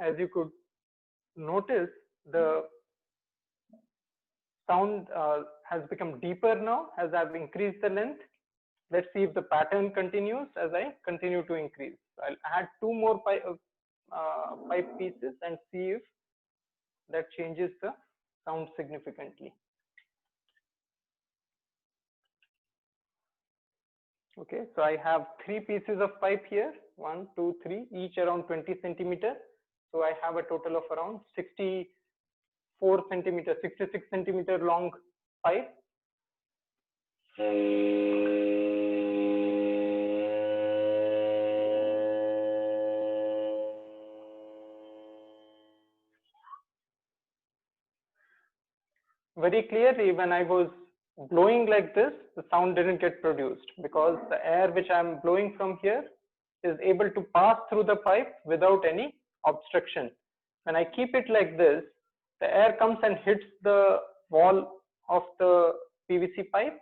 As you could notice, the sound has become deeper now as I've increased the length. Let's see if the pattern continues as I continue to increase. I'll add 2 more pipe pieces and see if that changes the sound significantly. Okay, so I have 3 pieces of pipe here, 1, 2, 3, each around 20 centimeters. So I have a total of around 64 centimeters, 66 centimeter long pipe. Very clearly, when I was blowing like this, the sound didn't get produced because the air which I'm blowing from here is able to pass through the pipe without any obstruction. When I keep it like this, the air comes and hits the wall of the PVC pipe,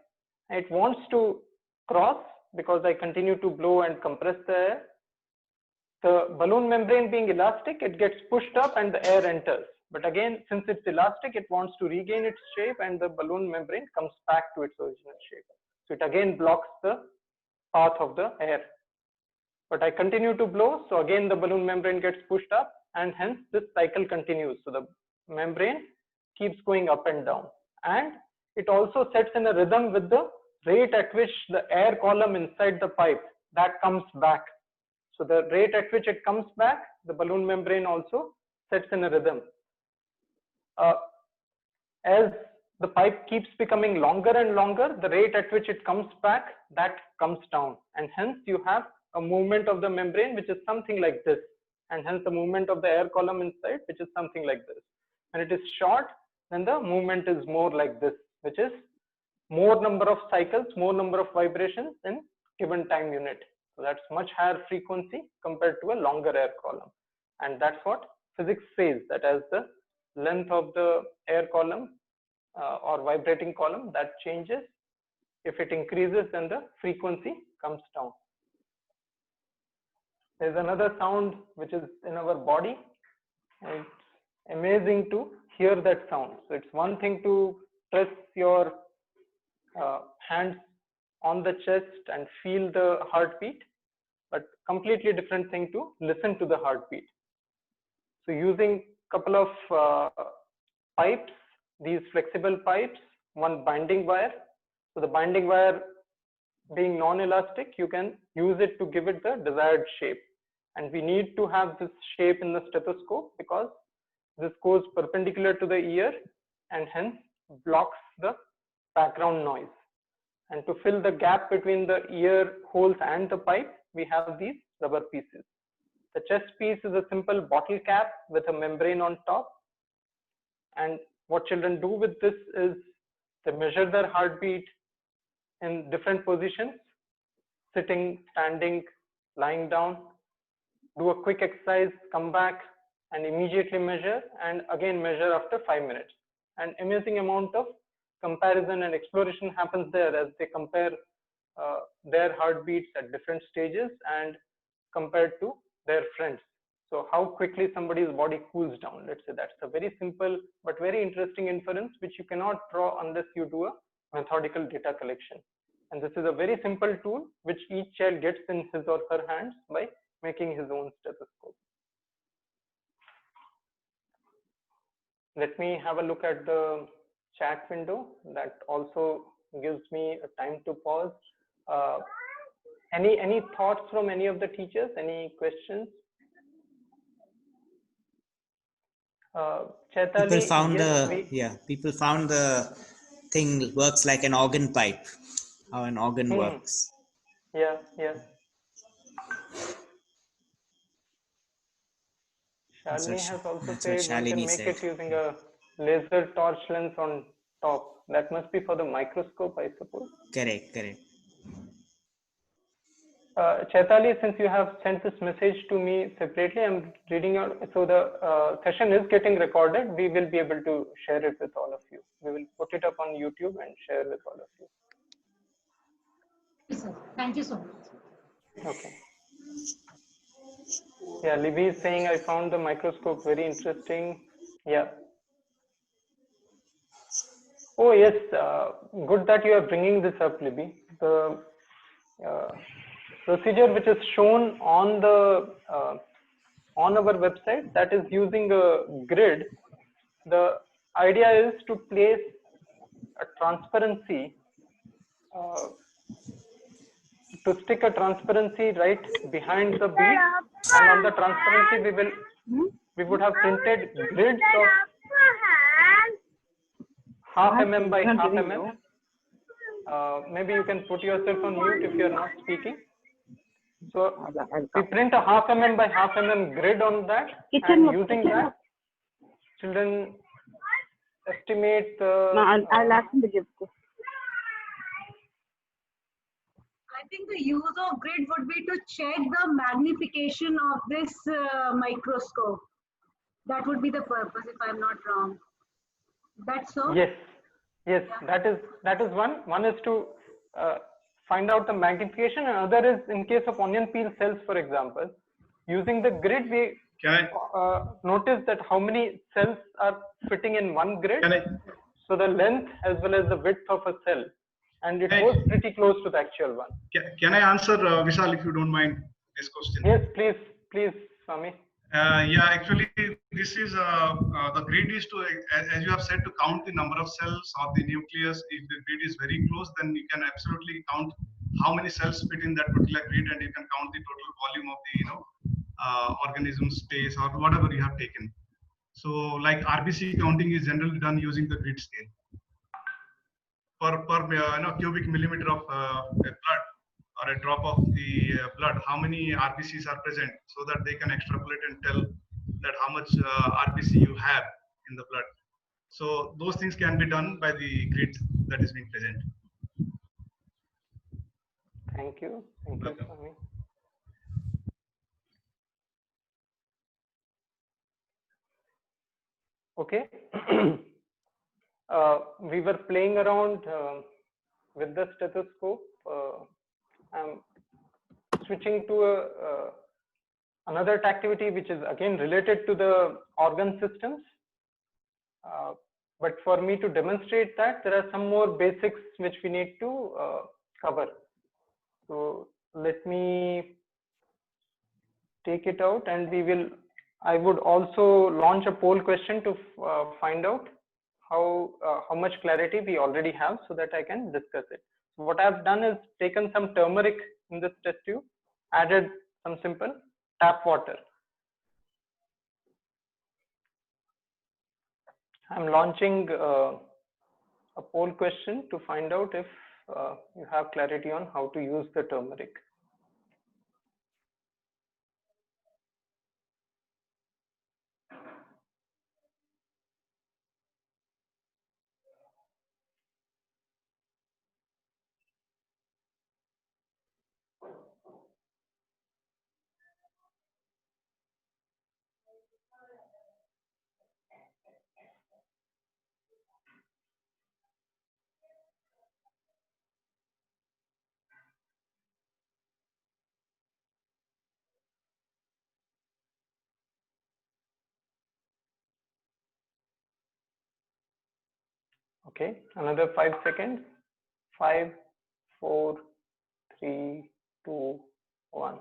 and it wants to cross, because I continue to blow and compress the air, the balloon membrane being elastic, it gets pushed up and the air enters. But again, since it's elastic, it wants to regain its shape and the balloon membrane comes back to its original shape. So it again blocks the path of the air. But I continue to blow, so again the balloon membrane gets pushed up and hence this cycle continues. So the membrane keeps going up and down. And it also sets in a rhythm with the rate at which the air column inside the pipe that comes back. So the rate at which it comes back, the balloon membrane also sets in a rhythm. As the pipe keeps becoming longer and longer, the rate at which it comes back, that comes down. And hence you have a movement of the membrane, which is something like this. And hence the movement of the air column inside, which is something like this. When it is short, then the movement is more like this, which is more number of cycles, more number of vibrations in given time unit. So that's much higher frequency compared to a longer air column. And that's what physics says, that as the length of the air column or vibrating column that changes, if it increases, then the frequency comes down. There's another sound which is in our body. It's amazing to hear that sound. So it's one thing to press your hands on the chest and feel the heartbeat, but completely different thing to listen to the heartbeat. So using a couple of pipes, these flexible pipes, one binding wire. So the binding wire being non-elastic, you can use it to give it the desired shape. And we need to have this shape in the stethoscope because this goes perpendicular to the ear and hence blocks the background noise. And to fill the gap between the ear holes and the pipe, we have these rubber pieces. The chest piece is a simple bottle cap with a membrane on top. And what children do with this is they measure their heartbeat in different positions, sitting, standing, lying down, do a quick exercise, come back and immediately measure and again measure after 5 minutes. An amazing amount of comparison and exploration happens there as they compare their heartbeats at different stages and compared to their friends. So how quickly somebody's body cools down, let's say. That's a very simple but very interesting inference which you cannot draw unless you do a methodical data collection. And this is a very simple tool which each child gets in his or her hands by making his own stethoscope. Let me have a look at the chat window. That also gives me a time to pause. Any thoughts from any of the teachers? Any questions? Chaitali,
People found
yes,
people found the thing works like an organ pipe. How an organ works.
Yeah. Shalini has also
That's
said
what
one can
Shalini
make
said.
it using a laser torch lens on top. That must be for the microscope, I suppose.
Correct.
Chaitali, since you have sent this message to me separately, I'm reading out. So the session is getting recorded. We will be able to share it with all of you. We will put it up on YouTube and share with all of you.
Yes, sir. Thank you so much.
Okay. Yeah, Libby is saying I found the microscope very interesting. Yeah. Oh yes, good that you are bringing this up, Libby. The procedure which is shown on the on our website, that is using a grid. The idea is to place a transparency, to stick a transparency right behind the bead, and on the transparency we would have printed grids of half mm by half mm. Maybe you can put yourself on mute if you are not speaking. So we print a half mm by half mm grid on that, and using that, children estimate the.
I'll ask him to give.
I think the use of grid would be to check the magnification of this microscope. That would be the purpose, if I'm not wrong. That's so.
Yes, yeah. That is one. One is to find out the magnification, and other is in case of onion peel cells, for example, using the grid, we notice that how many cells are fitting in one grid. So the length as well as the width of a cell, and it was pretty close to the actual one.
Can I answer, Vishal, if you don't mind, this question?
Yes, please, Swami.
Yeah, actually, this is the grid is to, as you have said, to count the number of cells of the nucleus. If the grid is very close, then you can absolutely count how many cells fit in that particular grid, and you can count the total volume of the organism space or whatever you have taken. So, like RBC counting is generally done using the grid scale. Per cubic millimeter of blood or a drop of the blood, how many RBCs are present, so that they can extrapolate and tell that how much RBC you have in the blood. So those things can be done by the grid that is being present.
Thank you, Swami. Okay. We were playing around with the stethoscope. I'm switching to another activity which is again related to the organ systems. But for me to demonstrate that, there are some more basics which we need to cover. So let me take it out, and I would also launch a poll question to find out how much clarity we already have, so that I can discuss it. So what I've done is taken some turmeric in this test tube, added some simple tap water. I'm launching a poll question to find out if you have clarity on how to use the turmeric. Okay, another 5 seconds. 5, 4, 3, 2, 1.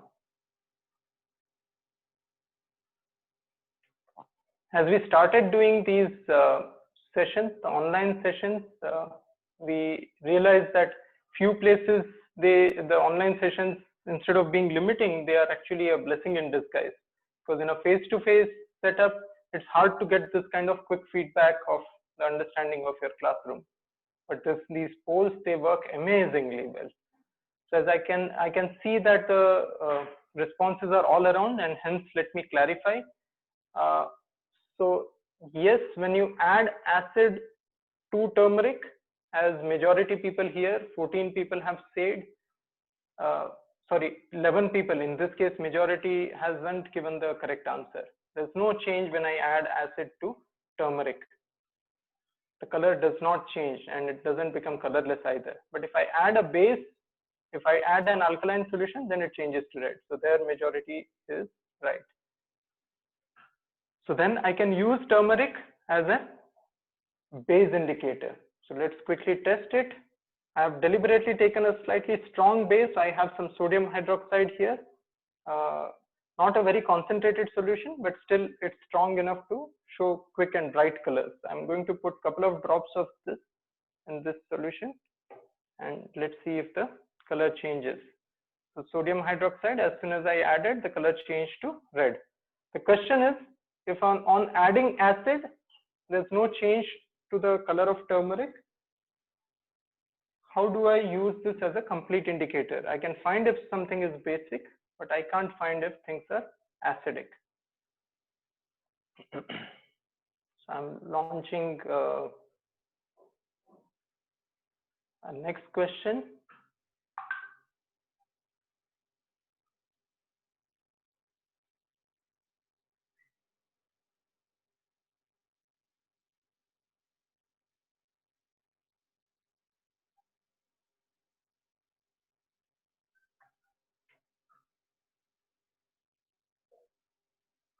As we started doing these sessions, the online sessions, we realized that few places the online sessions, instead of being limiting, they are actually a blessing in disguise. Because in a face-to-face setup, it's hard to get this kind of quick feedback of the understanding of your classroom. But these polls, they work amazingly well. So as I can see that the responses are all around, and hence let me clarify. So yes, when you add acid to turmeric, as majority people here, 14 people have said, sorry, 11 people, in this case majority hasn't given the correct answer. There's no change when I add acid to turmeric. The color does not change, and it doesn't become colorless either. But if I add a base, if I add an alkaline solution, then it changes to red. So their majority is right. So then I can use turmeric as a base indicator. So let's quickly test it. I have deliberately taken a slightly strong base. I have some sodium hydroxide here. Not a very concentrated solution, but still it's strong enough to show quick and bright colors. I'm going to put a couple of drops of this in this solution, and let's see if the color changes. So sodium hydroxide, as soon as I added, the color changed to red. The question is, if on adding acid, there's no change to the color of turmeric, how do I use this as a complete indicator? I can find if something is basic, but I can't find if things are acidic. So I'm launching a next question.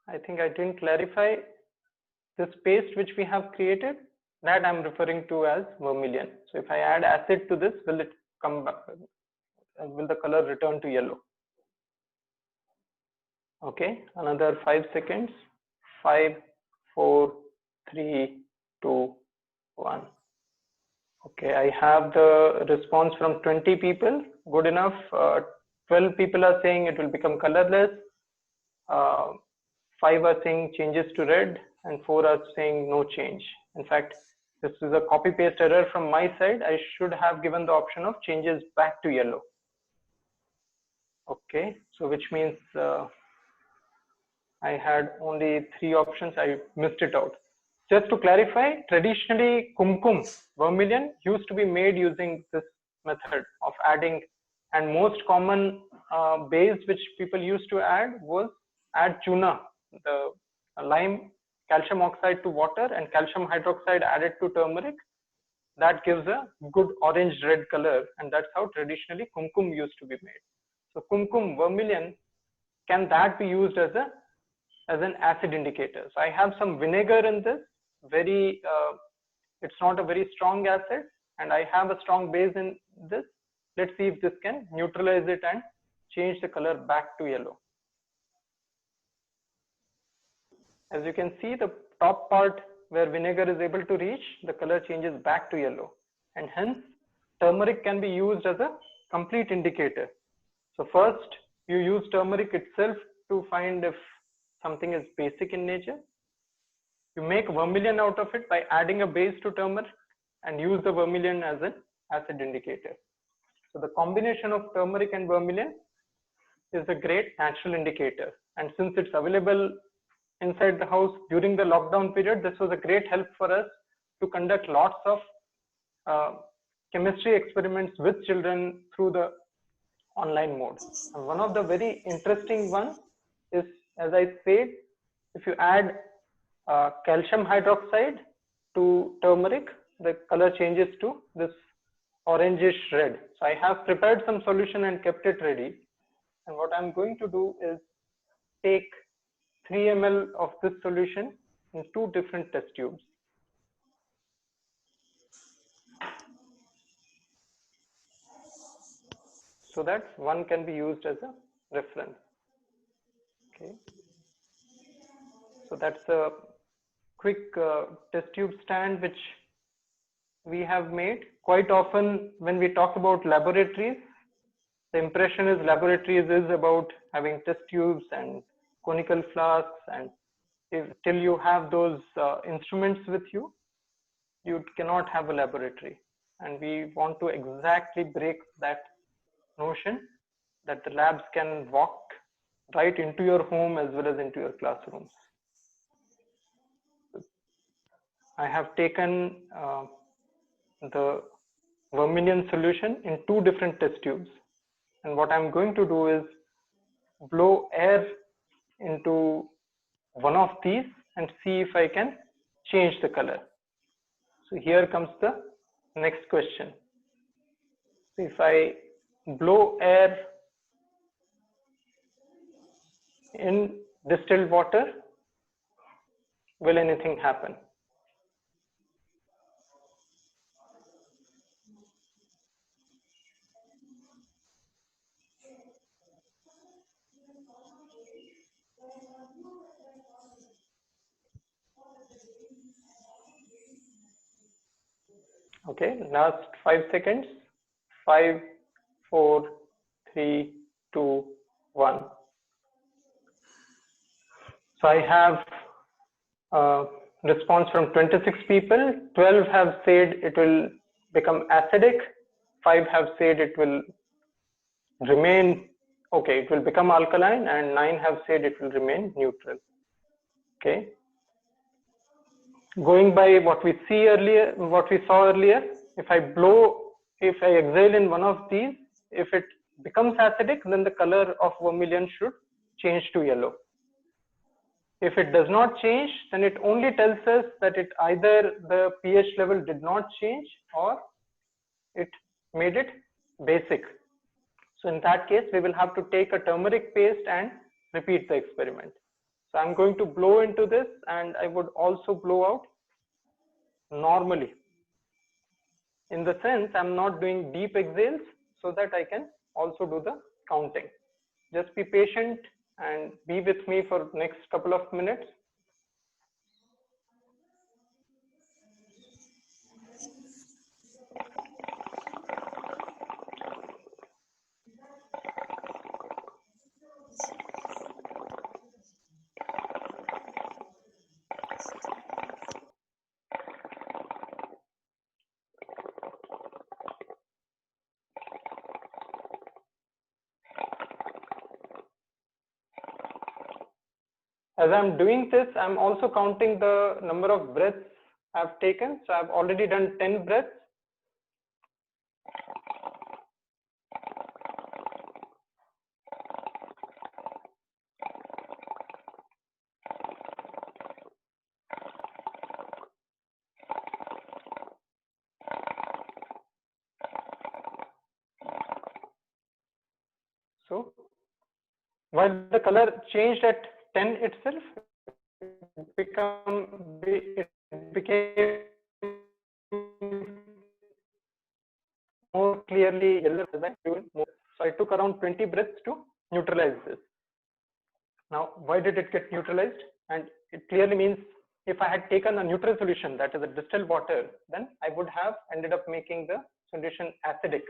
I think I didn't clarify this paste which we have created, that I'm referring to as vermilion. So if I add acid to this, will it come back? Will the color return to yellow? Okay, another 5 seconds. 5, 4, 3, 2, 1. Okay, I have the response from 20 people. Good enough. 12 people are saying it will become colorless. 5 are saying changes to red, and 4 are saying no change. In fact, this is a copy paste error from my side. I should have given the option of changes back to yellow. Okay, so which means I had only 3 options. I missed it out. Just to clarify, traditionally kumkum, vermilion, used to be made using this method of adding, and most common base which people used to add was add chuna, the lime, calcium oxide to water and calcium hydroxide added to turmeric. That gives a good orange red color, and that's how traditionally kumkum used to be made. So kumkum, vermilion, can that be used as an acid indicator? So I have some vinegar in this, very it's not a very strong acid, and I have a strong base in this. Let's see if this can neutralize it and change the color back to yellow. As you can see, the top part where vinegar is able to reach, the color changes back to yellow, and hence turmeric can be used as a complete indicator. So first you use turmeric itself to find if something is basic in nature. You make vermilion out of it by adding a base to turmeric and use the vermilion as an acid indicator. So the combination of turmeric and vermilion is a great natural indicator. And since it's available inside the house during the lockdown period, this was a great help for us to conduct lots of chemistry experiments with children through the online mode. And one of the very interesting ones is, as I said, if you add calcium hydroxide to turmeric, the color changes to this orangish red. So I have prepared some solution and kept it ready. And what I'm going to do is take 3 ml of this solution in 2 different test tubes. So that one can be used as a reference. Okay. So that's a quick test tube stand which we have made. Quite often when we talk about laboratories, the impression is laboratories is about having test tubes and conical flasks, and till you have those instruments with you, you cannot have a laboratory. And we want to exactly break that notion that the labs can walk right into your home as well as into your classrooms. I have taken the vermilion solution in 2 different test tubes, and what I'm going to do is blow air into one of these and see if I can change the color. So here comes the next question. So if I blow air in distilled water, will anything happen? Okay, last 5 seconds. 5, 4, 3, 2, 1. So I have a response from 26 people. 12 have said it will become acidic. 5 have said it will remain, okay, it will become alkaline, and 9 have said it will remain neutral. Okay. Going by what we see earlier, what we saw earlier, if I exhale in one of these, if it becomes acidic, then the color of vermilion should change to yellow. If it does not change, then it only tells us that it either the pH level did not change or it made it basic. So in that case, we will have to take a turmeric paste and repeat the experiment. So I'm going to blow into this, and I would also blow out normally. In the sense, I'm not doing deep exhales so that I can also do the counting. Just be patient and be with me for next couple of minutes. As I'm doing this, I'm also counting the number of breaths I've taken. So I've already done 10 breaths. So while the color changed at 10 itself, it became more clearly yellow as I do more. So I took around 20 breaths to neutralize this. Now, why did it get neutralized? And it clearly means if I had taken a neutral solution, that is a distilled water, then I would have ended up making the solution acidic.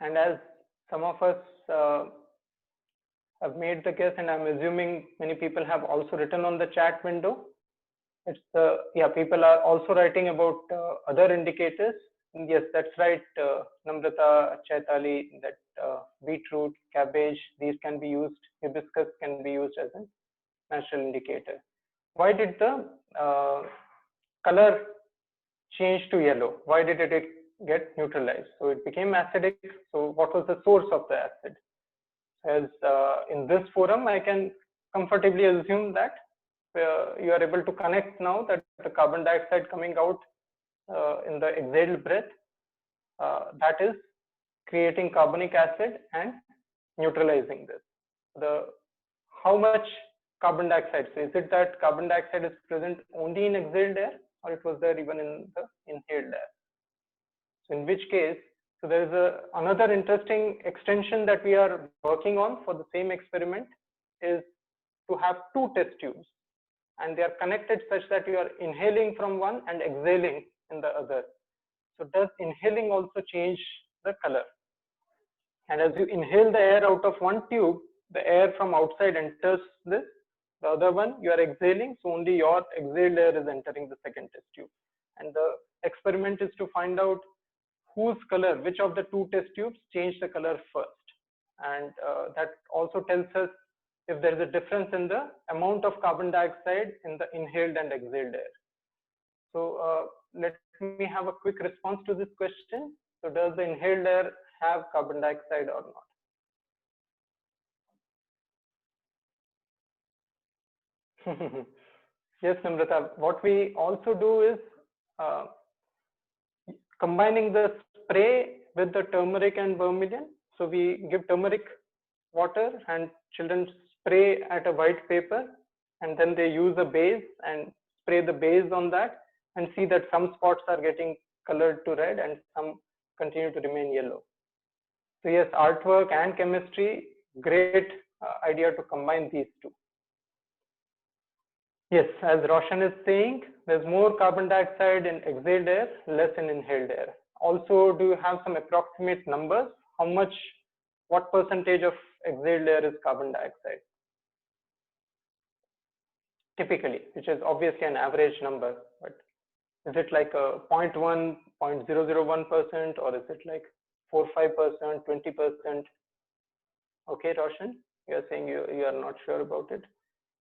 And as some of us have made the guess, and I'm assuming many people have also written on the chat window, it's yeah, people are also writing about other indicators. Yes, that's right, Namrata, Chaitali, that beetroot, cabbage, these can be used, hibiscus can be used as a natural indicator. Why did the color change to yellow? Why did it get neutralized? So it became acidic. So what was the source of the acid? As in this forum, I can comfortably assume that you are able to connect now that the carbon dioxide coming out in the exhaled breath, that is creating carbonic acid and neutralizing this. How much carbon dioxide? So is it that carbon dioxide is present only in exhaled air, or it was there even in the inhaled air? So in which case, so there is another interesting extension that we are working on for the same experiment is to have two test tubes, and they are connected such that you are inhaling from one and exhaling in the other. So does inhaling also change the color? And as you inhale the air out of one tube, the air from outside enters this. The other one you are exhaling, so only your exhaled air is entering the second test tube. And the experiment is to find out whose color, which of the two test tubes change the color first. And that also tells us if there is a difference in the amount of carbon dioxide in the inhaled and exhaled air. So let me have a quick response to this question. So does the inhaled air have carbon dioxide or not? Yes, Namrata. What we also do is combining the spray with the turmeric and vermilion. So we give turmeric water and children spray at a white paper, and then they use a base and spray the base on that and see that some spots are getting colored to red and some continue to remain yellow. So yes, artwork and chemistry, great idea to combine these two. Yes, as Roshan is saying, there's more carbon dioxide in exhaled air, less in inhaled air. Also, do you have some approximate numbers? How much, what percentage of exhaled air is carbon dioxide? Typically, which is obviously an average number, but is it like a 0.1, 0.001%, or is it like 4, 5%, 20%? Okay, Roshan, you are saying you are not sure about it.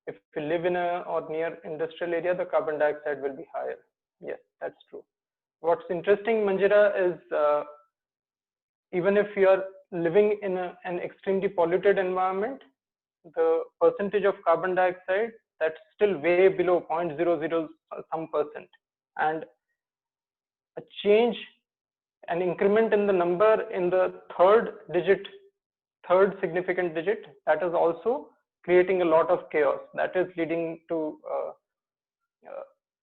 If you live in a or near industrial area, the carbon dioxide will be higher. Yes, that's true. What's interesting, Manjira, is even if you are living in an extremely polluted environment, the percentage of carbon dioxide, that's still way below 0.00 some percent. And a change an increment in the number in the third significant digit, that is also creating a lot of chaos. That is leading to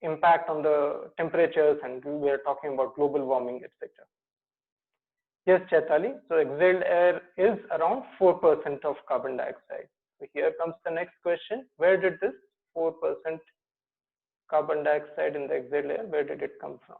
impact on the temperatures, and we are talking about global warming, etc. Yes, Chaitali. So exhaled air is around 4% of carbon dioxide. So here comes the next question. Where did this 4% carbon dioxide in the exhaled air, where did it come from?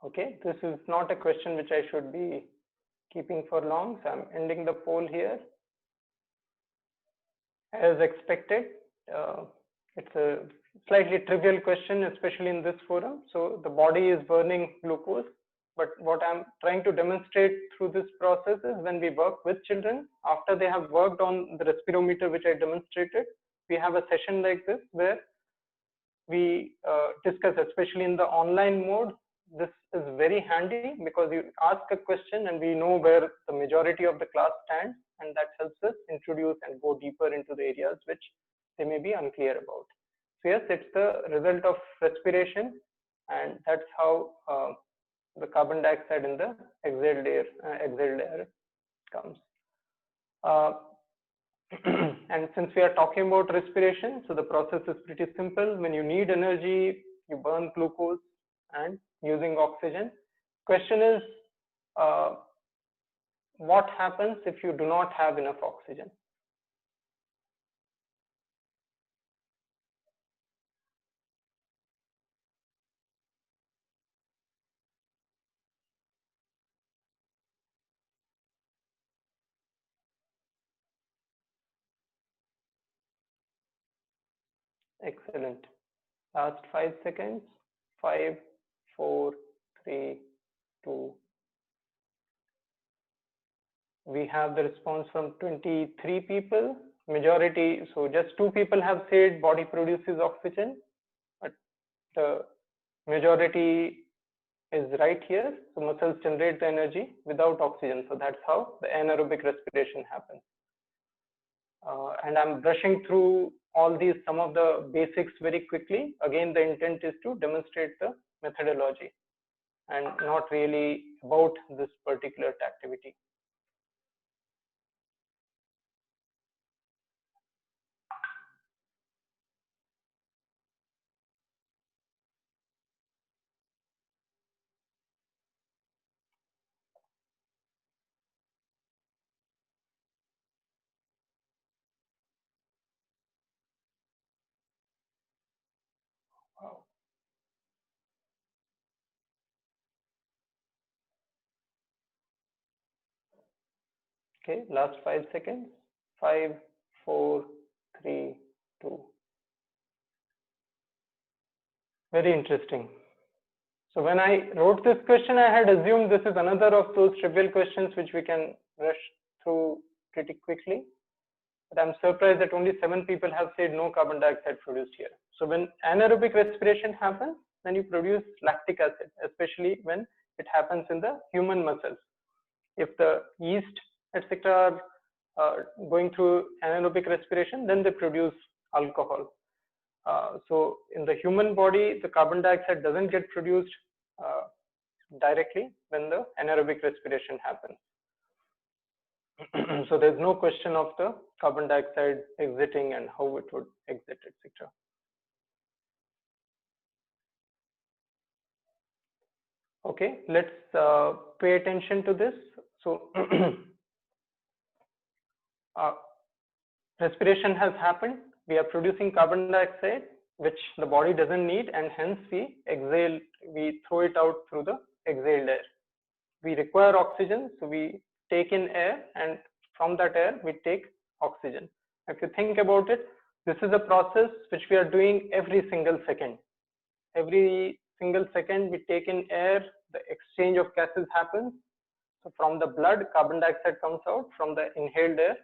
Okay, this is not a question which I should be keeping for long, so I'm ending the poll here. As expected, it's a slightly trivial question, especially in this forum. So the body is burning glucose, but what I'm trying to demonstrate through this process is when we work with children, after they have worked on the respirometer which I demonstrated, we have a session like this where we discuss, especially in the online mode. This is very handy because you ask a question and we know where the majority of the class stands, and that helps us introduce and go deeper into the areas which they may be unclear about. So yes, it's the result of respiration, and that's how the carbon dioxide in the exhaled air comes. And since we are talking about respiration, so the process is pretty simple. When you need energy, you burn glucose and using oxygen. Question is, what happens if you do not have enough oxygen? Excellent. Last 5 seconds. 5, 4, 3, 2. We have the response from 23 people. Majority, so just 2 people have said body produces oxygen, but the majority is right here. So muscles generate the energy without oxygen. So that's how the anaerobic respiration happens. And I'm brushing through all these, some of the basics very quickly. Again, the intent is to demonstrate the methodology and not really about this particular activity. Wow. Okay, last 5 seconds. 5, 4, 3, 2. Very interesting. So when I wrote this question, I had assumed this is another of those trivial questions which we can rush through pretty quickly. But I'm surprised that only 7 people have said no carbon dioxide produced here. So when anaerobic respiration happens, then you produce lactic acid, especially when it happens in the human muscles. If the yeast, etc., are going through anaerobic respiration, then they produce alcohol. So in the human body, the carbon dioxide doesn't get produced directly when the anaerobic respiration happens. So there's no question of the carbon dioxide exiting and how it would exit, etc. Okay, let's pay attention to this. So respiration has happened. We are producing carbon dioxide, which the body doesn't need, and hence we exhale, we throw it out through the exhaled air. We require oxygen, so we take in air, and from that air we take oxygen. If you think about it, this is a process which we are doing every single second. Every single second we take in air, the exchange of gases happens. So from the blood, carbon dioxide comes out, from the inhaled air,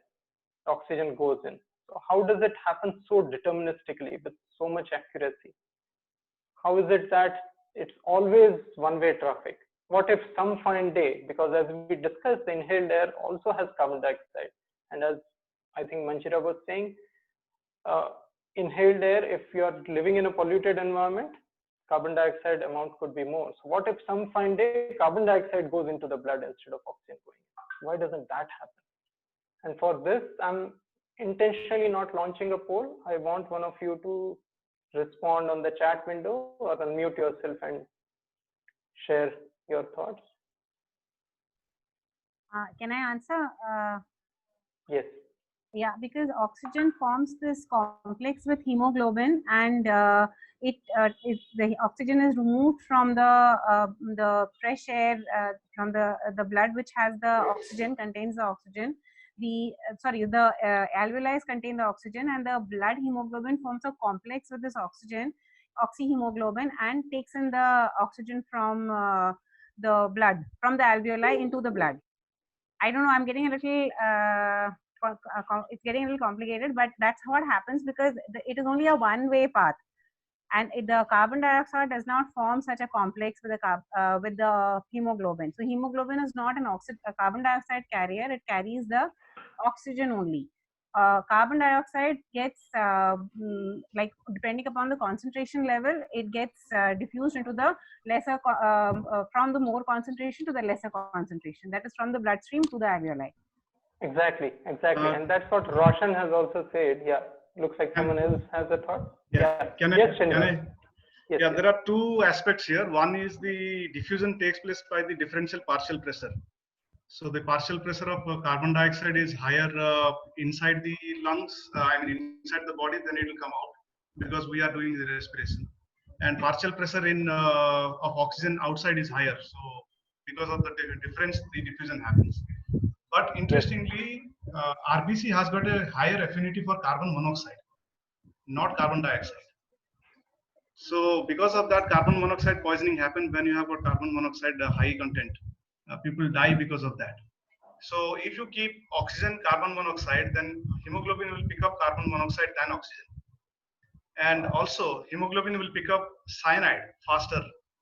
oxygen goes in. So how does it happen so deterministically with so much accuracy? how is it that it's always one-way traffic? What if some fine day, because as we discussed, the inhaled air also has carbon dioxide, and as I think Manchira was saying, inhaled air, if you are living in a polluted environment, carbon dioxide amount could be more. So what if some fine day carbon dioxide goes into the blood instead of oxygen going in? Why doesn't that happen? And for this, I'm intentionally not launching a poll. I want one of you to respond on the chat window or unmute yourself and share your thoughts.
Can I answer?
Yes.
Yeah, because oxygen forms this complex with hemoglobin, and the oxygen is removed from the fresh air from the blood, which has the oxygen, contains the oxygen. The alveoli contain the oxygen, and the blood hemoglobin forms a complex with this oxygen, oxyhemoglobin, and takes in the oxygen from the blood, from the alveoli into the blood. I don't know, I'm getting a little it's getting a little complicated, but that's what happens because it is only a one-way path, and the carbon dioxide does not form such a complex with the hemoglobin. So hemoglobin is not a carbon dioxide carrier; it carries the oxygen only. Carbon dioxide gets like, depending upon the concentration level, it gets diffused into the lesser from the more concentration to the lesser concentration. That is from the bloodstream to the alveoli.
Exactly. And that's what Roshan has also said. Yeah. Looks like someone else has a thought.
Yeah.
Yes,
Yes, there are two aspects here. One is the diffusion takes place by the differential partial pressure. So the partial pressure of carbon dioxide is higher inside the lungs, inside the body, then it will come out because we are doing the respiration. And partial pressure of oxygen outside is higher. So because of the difference, the diffusion happens. But interestingly, RBC has got a higher affinity for carbon monoxide, not carbon dioxide. So because of that, carbon monoxide poisoning happens when you have a carbon monoxide high content. People die because of that. So if you keep oxygen, carbon monoxide, then hemoglobin will pick up carbon monoxide than oxygen. And also hemoglobin will pick up cyanide faster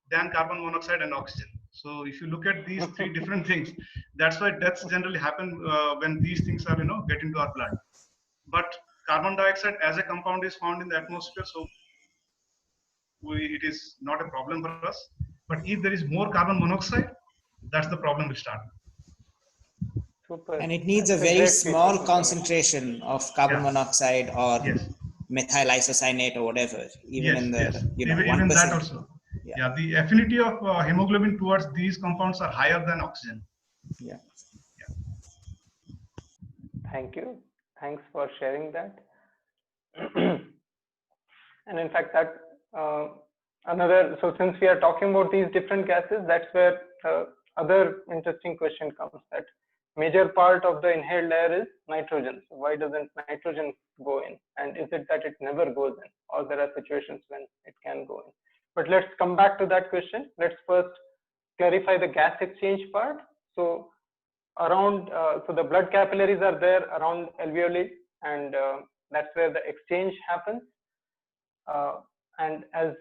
than carbon monoxide and oxygen. So if you look at these three different things, that's why deaths generally happen when these things are, get into our blood. But carbon dioxide as a compound is found in the atmosphere, so it is not a problem for us. But if there is more carbon monoxide, that's the problem will start.
Super.
And it needs a very small concentration of carbon monoxide or methyl isocyanate or whatever, even in the
even
1%.
that also. Yeah, the affinity of hemoglobin towards these compounds are higher than oxygen.
Yeah.
Thank you. Thanks for sharing that. And in fact, that so since we are talking about these different gases, that's where other interesting question comes, that major part of the inhaled air is nitrogen. So why doesn't nitrogen go in? And is it that it never goes in, or there are situations when it can go in? But let's come back to that question. Let's first clarify the gas exchange part. So around, so the blood capillaries are there around alveoli, and that's where the exchange happens. And as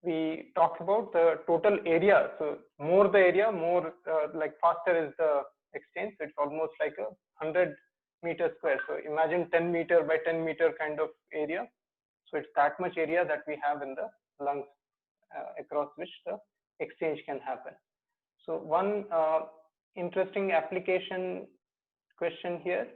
we talked about the total area, so more the area, more like faster is the exchange. So it's almost like 100 meters square. So imagine 10 meter by 10 meter kind of area. So it's that much area that we have in the lungs across which the exchange can happen. So one interesting application question here.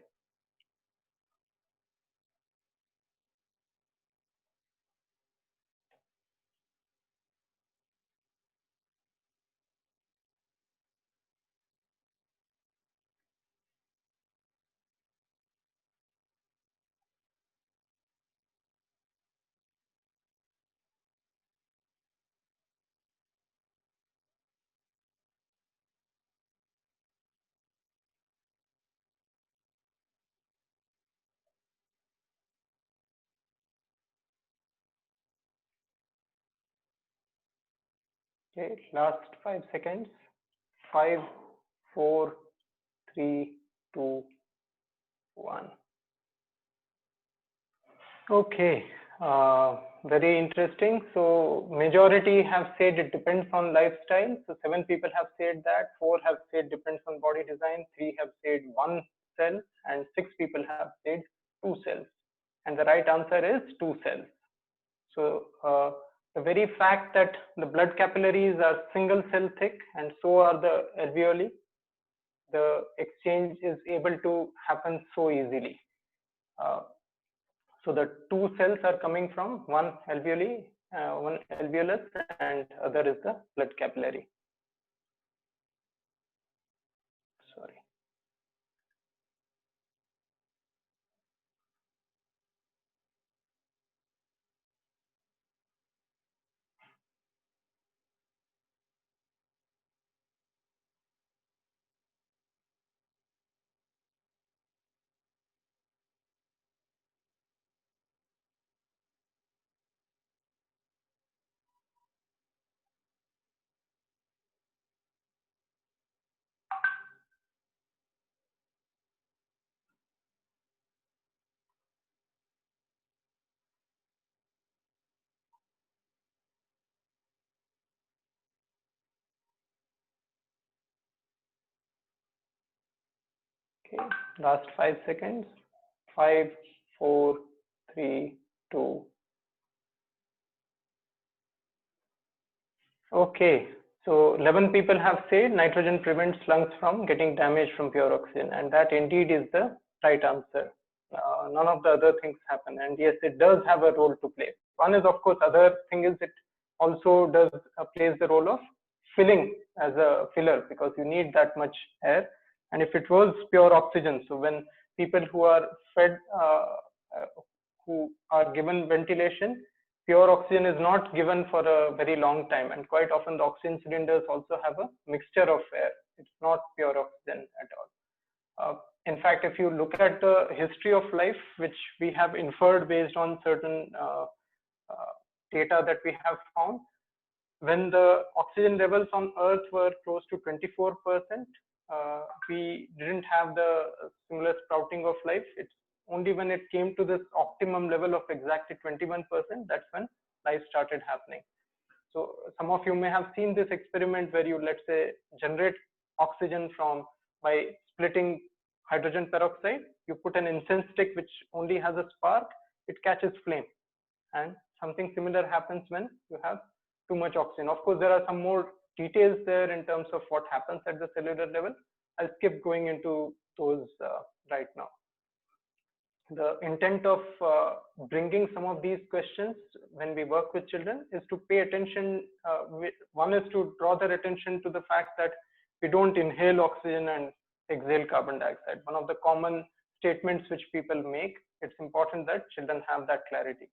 Okay, last 5 seconds. 5, 4, 3, 2, 1. Okay, Very interesting. So majority have said it depends on lifestyle. So 7 people have said that, 4 have said depends on body design, 3 have said 1 cell, and 6 people have said 2 cells. And the right answer is 2 cells. So the very fact that the blood capillaries are single cell thick and so are the alveoli, the exchange is able to happen so easily. So the 2 cells are coming from one alveoli, one alveolus, and other is the blood capillary. Sorry. Okay, last 5 seconds. 5, 4, 3, 2. Okay, so 11 people have said nitrogen prevents lungs from getting damaged from pure oxygen, and that indeed is the right answer. None of the other things happen, and yes, it does have a role to play. One is, of course, other thing is it also does plays the role of filling as a filler, because you need that much air. And if it was pure oxygen, so when people who are fed, who are given ventilation, pure oxygen is not given for a very long time, and quite often the oxygen cylinders also have a mixture of air. It's not pure oxygen at all. In fact, if you look at the history of life, which we have inferred based on certain data that we have found, when the oxygen levels on Earth were close to 24%, we didn't have the similar sprouting of life. It's only when it came to this optimum level of exactly 21%, that's when life started happening. So some of you may have seen this experiment where you, let's say, generate oxygen from by splitting hydrogen peroxide. You put an incense stick which only has a spark, it catches flame. And something similar happens when you have too much oxygen. Of course, there are some more details there in terms of what happens at the cellular level. I'll skip going into those right now. The intent of bringing some of these questions when we work with children is to pay attention. One is to draw their attention to the fact that we don't inhale oxygen and exhale carbon dioxide. One of the common statements which people make, it's important that children have that clarity.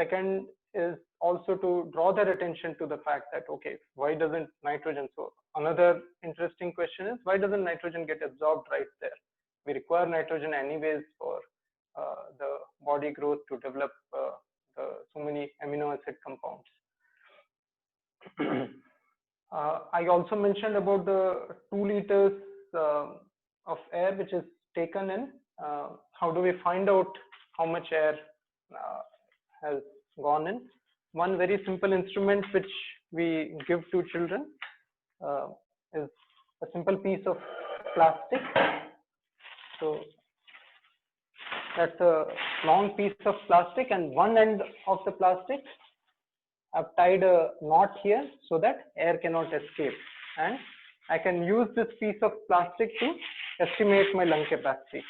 Second is also to draw their attention to the fact that, okay, why doesn't nitrogen, so another interesting question is, why doesn't nitrogen get absorbed right there? We require nitrogen anyways for the body growth to develop so many amino acid compounds. I also mentioned about the 2 liters of air which is taken in. How do we find out how much air has gone in? One very simple instrument which we give to children is a simple piece of plastic. So that's a long piece of plastic, and one end of the plastic I've tied a knot here so that air cannot escape, and I can use this piece of plastic to estimate my lung capacity.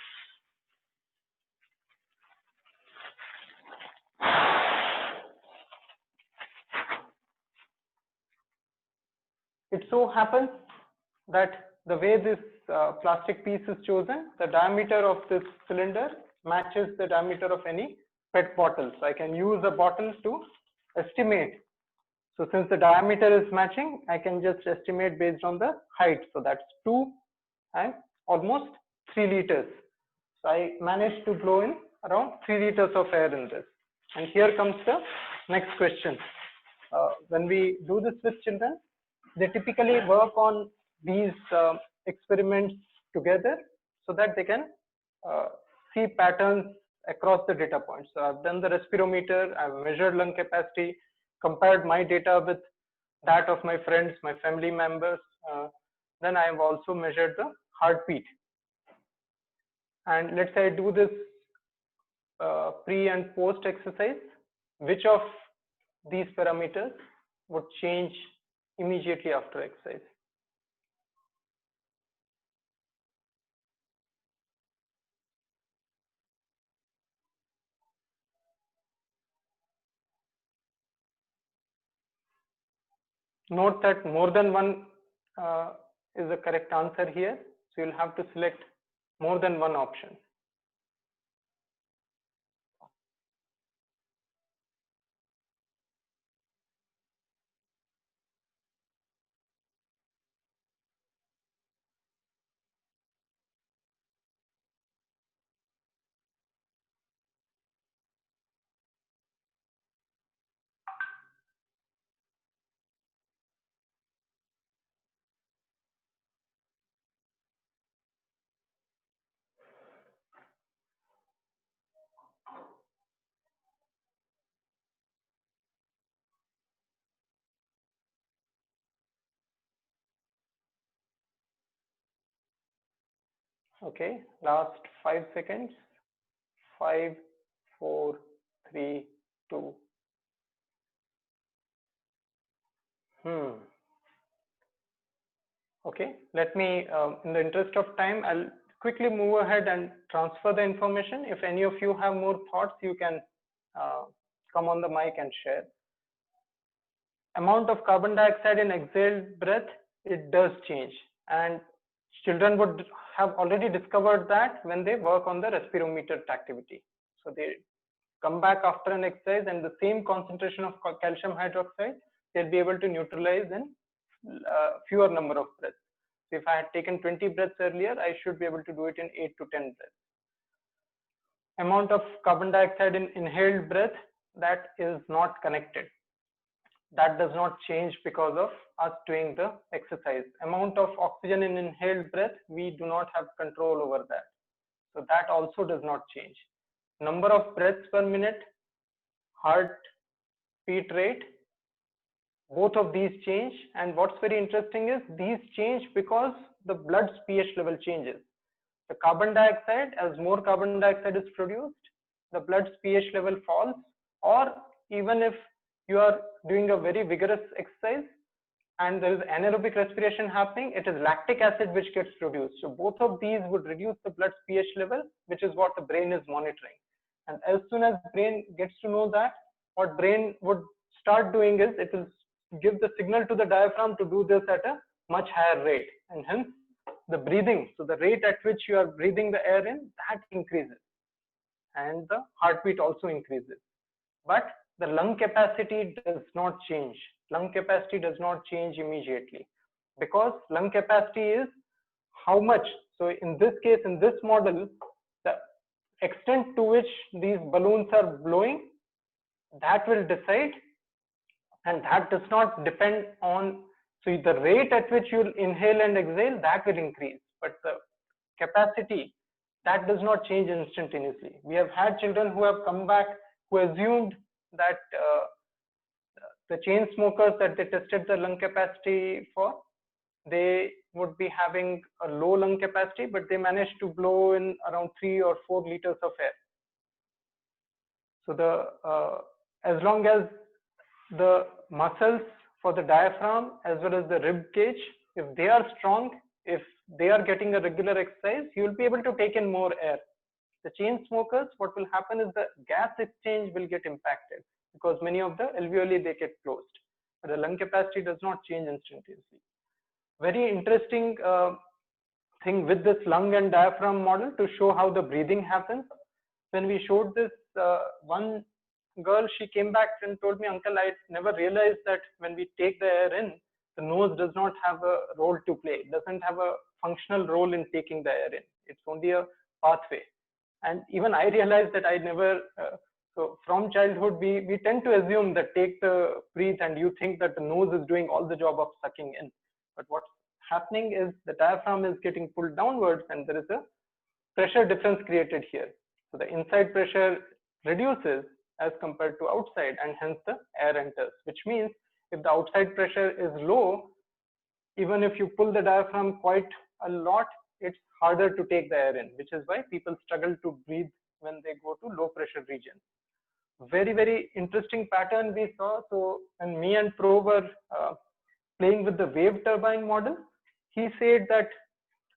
It so happens that the way this plastic piece is chosen, the diameter of this cylinder matches the diameter of any PET bottle. So I can use a bottle to estimate. So since the diameter is matching, I can just estimate based on the height. So that's 2 and almost 3 liters. So I managed to blow in around 3 liters of air in this. And here comes the next question. When we do this with children, they typically work on these experiments together so that they can see patterns across the data points. So I've done the respirometer, I've measured lung capacity, compared my data with that of my friends, my family members. Then I have also measured the heartbeat. And let's say I do this pre and post exercise, which of these parameters would change immediately after exercise? Note that more than one is the correct answer here. So you'll have to select more than one option. Okay, last 5 seconds. 5, 4, 3, 2. Okay, let me, in the interest of time, I'll quickly move ahead and transfer the information. If any of you have more thoughts, you can come on the mic and share. Amount of carbon dioxide in exhaled breath, it does change. And children would have already discovered that when they work on the respirometer activity. So they come back after an exercise and the same concentration of calcium hydroxide, they'll be able to neutralize in fewer number of breaths. So if I had taken 20 breaths earlier, I should be able to do it in 8 to 10 breaths. Amount of carbon dioxide in inhaled breath, that is not connected. That does not change because of us doing the exercise. Amount of oxygen in inhaled breath, we do not have control over that. So that also does not change. Number of breaths per minute, heartbeat rate, both of these change. And what's very interesting is these change because the blood's pH level changes. The carbon dioxide, as more carbon dioxide is produced, the blood's pH level falls, or even if you are doing a very vigorous exercise and there is anaerobic respiration happening, it is lactic acid which gets produced. So both of these would reduce the blood's pH level, which is what the brain is monitoring. And as soon as brain gets to know that, what brain would start doing is it will give the signal to the diaphragm to do this at a much higher rate, and hence the breathing, so the rate at which you are breathing the air in, that increases, and the heartbeat also increases. But the lung capacity does not change. Lung capacity does not change immediately, because lung capacity is how much. So in this case, in this model, the extent to which these balloons are blowing, that will decide, and that does not depend on, so the rate at which you will inhale and exhale, that will increase, but the capacity, that does not change instantaneously. We have had children who have come back who assumed that the chain smokers that they tested the lung capacity for, they would be having a low lung capacity, but they managed to blow in around 3 or 4 liters of air. So the as long as the muscles for the diaphragm as well as the rib cage, if they are strong, if they are getting a regular exercise, you will be able to take in more air. The chain smokers, what will happen is the gas exchange will get impacted because many of the alveoli, they get closed. But the lung capacity does not change instantaneously. Very interesting thing with this lung and diaphragm model to show how the breathing happens. When we showed this, one girl, she came back and told me, "Uncle, I never realized that when we take the air in, the nose does not have a role to play. It doesn't have a functional role in taking the air in. It's only a pathway." And even I realized that I never, so from childhood, we tend to assume that take the breathe and you think that the nose is doing all the job of sucking in. But what's happening is the diaphragm is getting pulled downwards and there is a pressure difference created here. So the inside pressure reduces as compared to outside, and hence the air enters, which means if the outside pressure is low, even if you pull the diaphragm quite a lot, it's harder to take the air in, which is why people struggle to breathe when they go to low pressure regions. Very, very interesting pattern we saw. So when me and Pro were playing with the wave turbine model, he said that,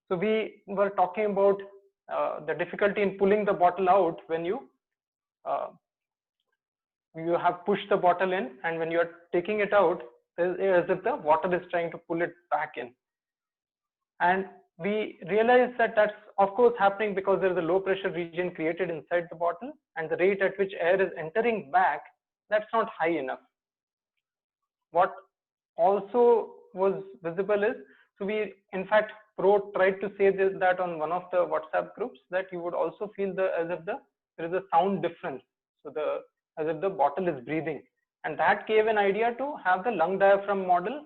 so we were talking about the difficulty in pulling the bottle out when you have pushed the bottle in, and when you are taking it out, as if the water is trying to pull it back in. And we realized that that's of course happening because there is a low pressure region created inside the bottle, and the rate at which air is entering back, that's not high enough. What also was visible is, so we, in fact, Pro tried to say this, that on one of the WhatsApp groups, that you would also feel as if there is a sound difference. So as if the bottle is breathing, and that gave an idea to have the lung diaphragm model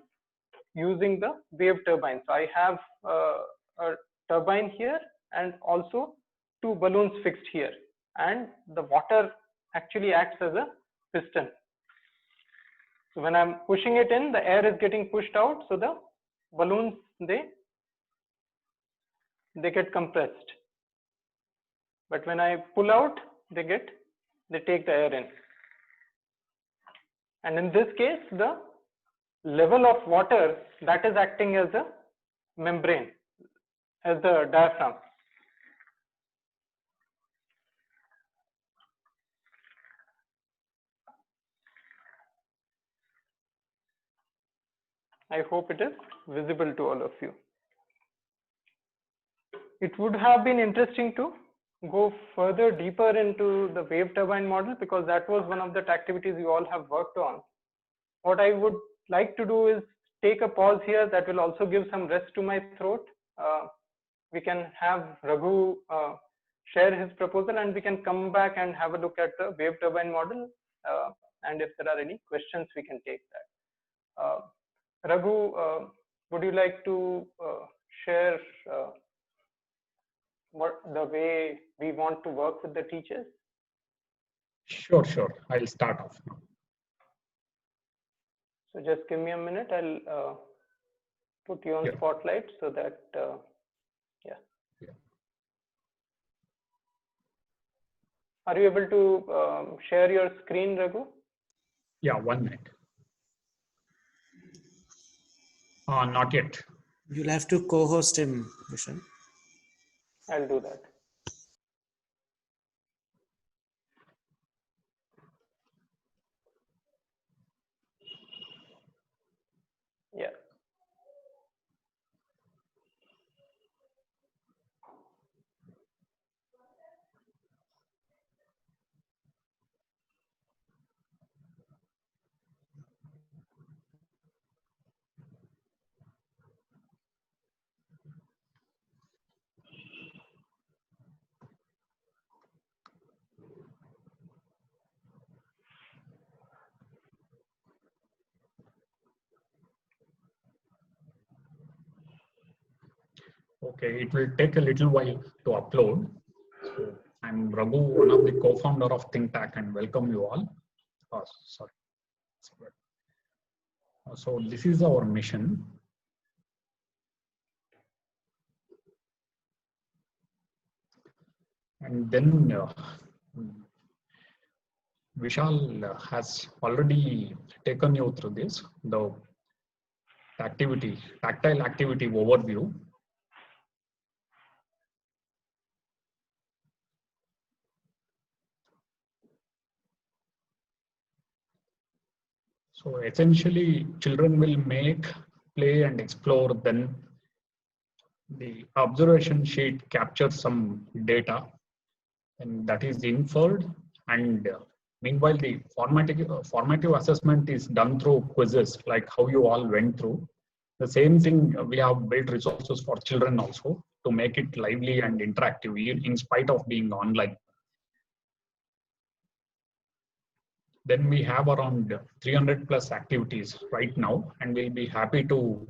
using the wave turbine. So I have a turbine here and also two balloons fixed here, and the water actually acts as a piston. So when I'm pushing it in, the air is getting pushed out, so the balloons, they get compressed. But when I pull out, they take the air in. And in this case, the level of water that is acting as a membrane, as the diaphragm. I hope it is visible to all of you. It would have been interesting to go further deeper into the wave turbine model, because that was one of the activities you all have worked on. What I would like to do is take a pause here. That will also give some rest to my throat. We can have Raghu share his proposal, and we can come back and have a look at the wave turbine model. And if there are any questions, we can take that. Raghu, would you like to share what the way we want to work with the teachers?
Sure. I'll start off now.
So just give me a minute. I'll put you on spotlight so that, yeah. Are you able to share your screen, Raghu?
Yeah, 1 minute. Not yet.
You'll have to co-host him, Vishan.
I'll do that. Yeah.
Okay, it will take a little while to upload. So I'm Raghu, one of the co-founder of ThinkTac, and welcome you all. Sorry. So this is our mission. And then Vishal has already taken you through this, the tactile activity overview. So essentially, children will make, play, and explore. Then the observation sheet captures some data, and that is inferred. And meanwhile, the formative assessment is done through quizzes, like how you all went through. The same thing, we have built resources for children also to make it lively and interactive, in spite of being online. Then we have around 300 plus activities right now, and we'll be happy to,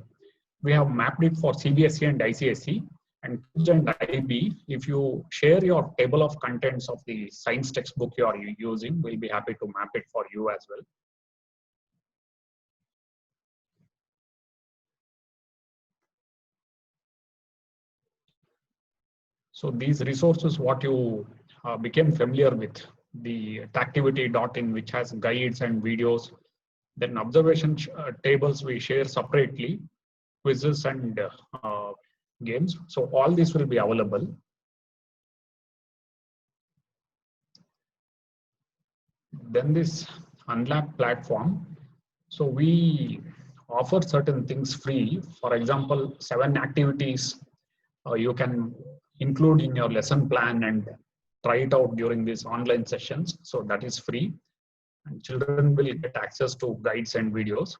we have mapped it for CBSE and ICSE. And Quiz and IB, if you share your table of contents of the science textbook you are using, we'll be happy to map it for you as well. So these resources, what you became familiar with, the Tactivity.in, which has guides and videos, then observation tables we share separately, quizzes and games. So all this will be available. Then this Unlab platform. So we offer certain things free. For example, 7 activities you can include in your lesson plan and try it out during these online sessions. So that is free. And children will get access to guides and videos.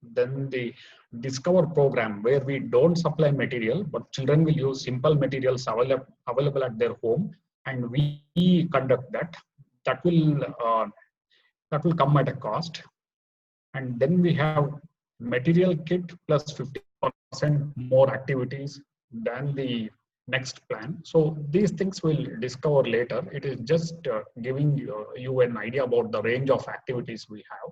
Then the Discover program, where we don't supply material, but children will use simple materials available at their home, and we conduct that. That will come at a cost. And then we have material kit plus 50% more activities than the next plan. So these things we'll discover later. It is just giving you an idea about the range of activities we have.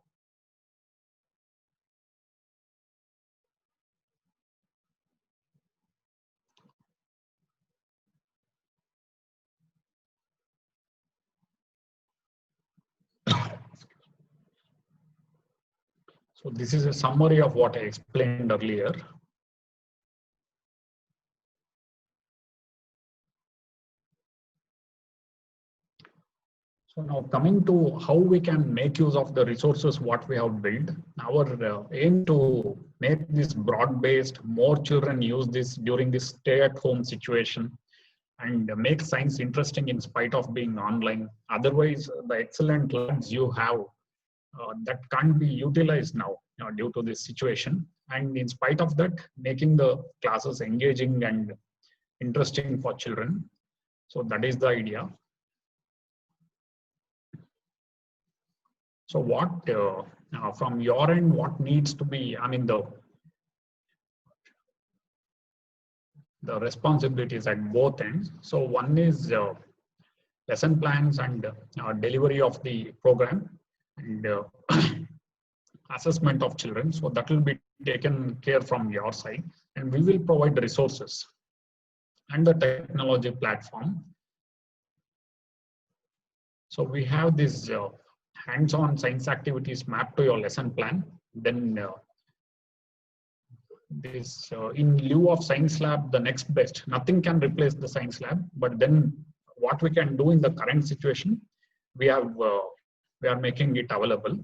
So this is a summary of what I explained earlier. So now coming to how we can make use of the resources what we have built. Our aim to make this broad-based, more children use this during this stay-at-home situation, and make science interesting in spite of being online. Otherwise, the excellent labs you have that can't be utilized now due to this situation. And in spite of that, making the classes engaging and interesting for children. So that is the idea. So what, from your end, what needs to be, I mean, the responsibilities at both ends. So one is lesson plans and delivery of the program, and assessment of children. So that will be taken care from your side, and we will provide the resources and the technology platform. So we have this hands-on science activities mapped to your lesson plan. Then this in lieu of science lab, the next best, nothing can replace the science lab, but then what we can do in the current situation, we are making it available.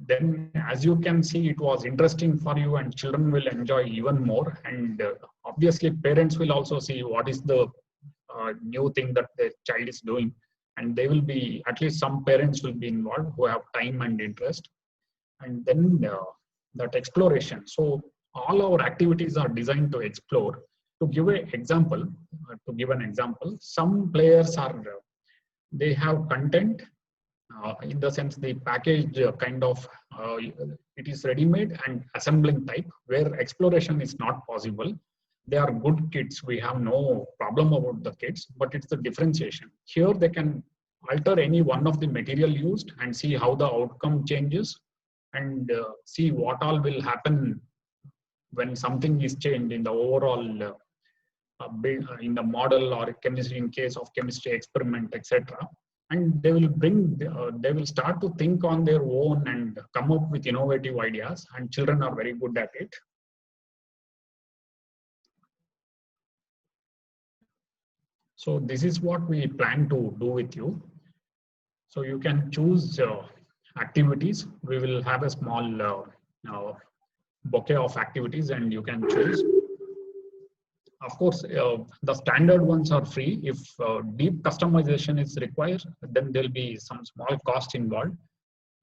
Then as you can see, it was interesting for you, and children will enjoy even more. And obviously parents will also see what is the new thing that the child is doing, and they will be, at least some parents will be involved who have time and interest. And then that exploration. So all our activities are designed to explore. To give an example, some players are, they have content in the sense the package kind of, it is ready-made and assembling type, where exploration is not possible. They are good kids, we have no problem about the kids, but it's the differentiation. Here they can alter any one of the material used and see how the outcome changes, and see what all will happen when something is changed in the overall in the model or chemistry, in case of chemistry experiment, etc. And they will bring, they will start to think on their own and come up with innovative ideas, and children are very good at it. So this is what we plan to do with you. So you can choose activities. We will have a small bouquet of activities, and you can choose. Of course, the standard ones are free. If deep customization is required, then there'll be some small cost involved.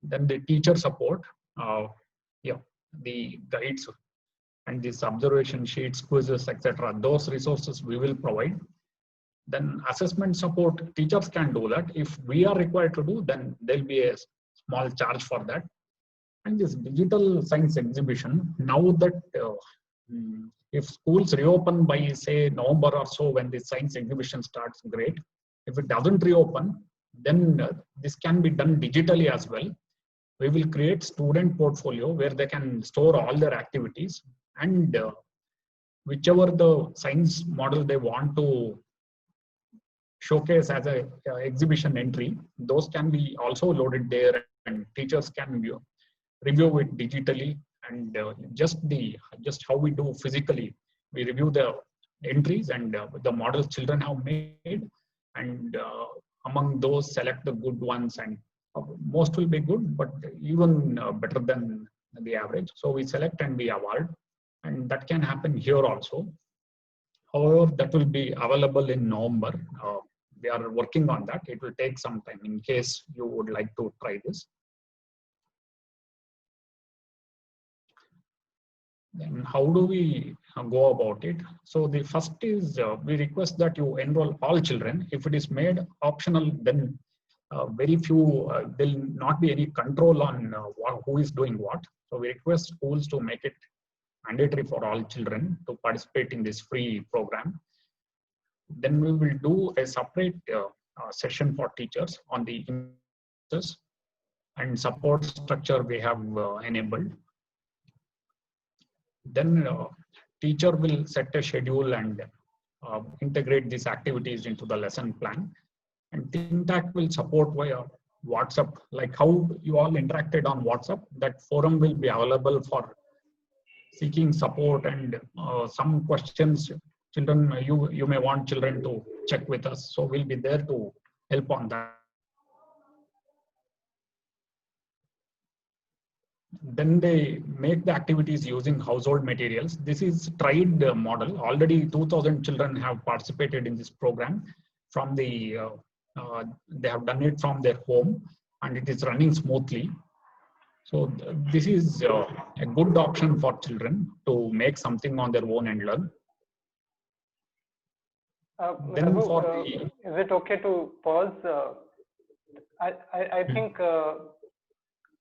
Then the teacher support, the guides and these observation sheets, quizzes, etc. Those resources we will provide. Then assessment support, teachers can do that. If we are required to do, then there'll be a small charge for that. And this digital science exhibition, now that If schools reopen by say November or so when the science exhibition starts, great. If it doesn't reopen, then this can be done digitally as well. We will create student portfolio where they can store all their activities, and whichever the science model they want to showcase as a exhibition entry, those can be also loaded there, and teachers can review it digitally. And just how we do physically, we review the entries and the models children have made, and among those select the good ones, and most will be good, but even better than the average. So we select and we award, and that can happen here also. However, that will be available in November. We are working on that. It will take some time in case you would like to try this. Then how do we go about it? So the first is we request that you enroll all children. If it is made optional, then very few, there'll not be any control on who is doing what. So we request schools to make it mandatory for all children to participate in this free program. Then we will do a separate session for teachers on the and support structure we have enabled. Then teacher will set a schedule and integrate these activities into the lesson plan. And ThinkTac will support via WhatsApp, like how you all interacted on WhatsApp. That forum will be available for seeking support, and some questions children you may want children to check with us. So we'll be there to help on that. Then they make the activities using household materials. This is tried model. Already 2,000 children have participated in this program. From the they have done it from their home, and it is running smoothly. So this is a good option for children to make something on their own and learn. Then
Raghu, is it okay to pause? I think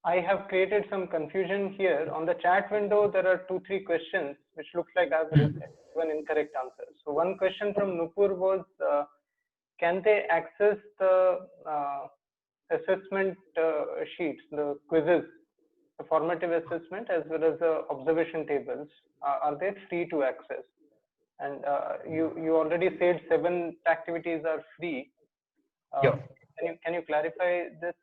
I have created some confusion here. On the chat window, there are 2-3 questions which looks like I've given incorrect answers. So one question from Nupur was, can they access the assessment sheets, the quizzes, the formative assessment, as well as the observation tables? Are they free to access? And you already said 7 activities are free.
Yeah.
Can you clarify this?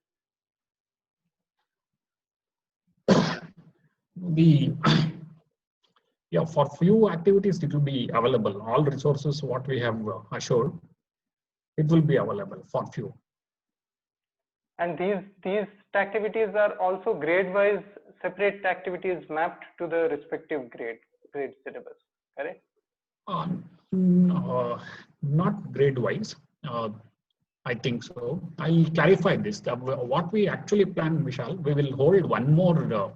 Yeah, for few activities it will be available. All resources what we have assured, it will be available for few.
And these activities are also grade-wise separate activities mapped to the respective grade syllabus, correct?
Not grade-wise. I think so. I'll clarify this. What we actually plan, Vishal, we will hold one more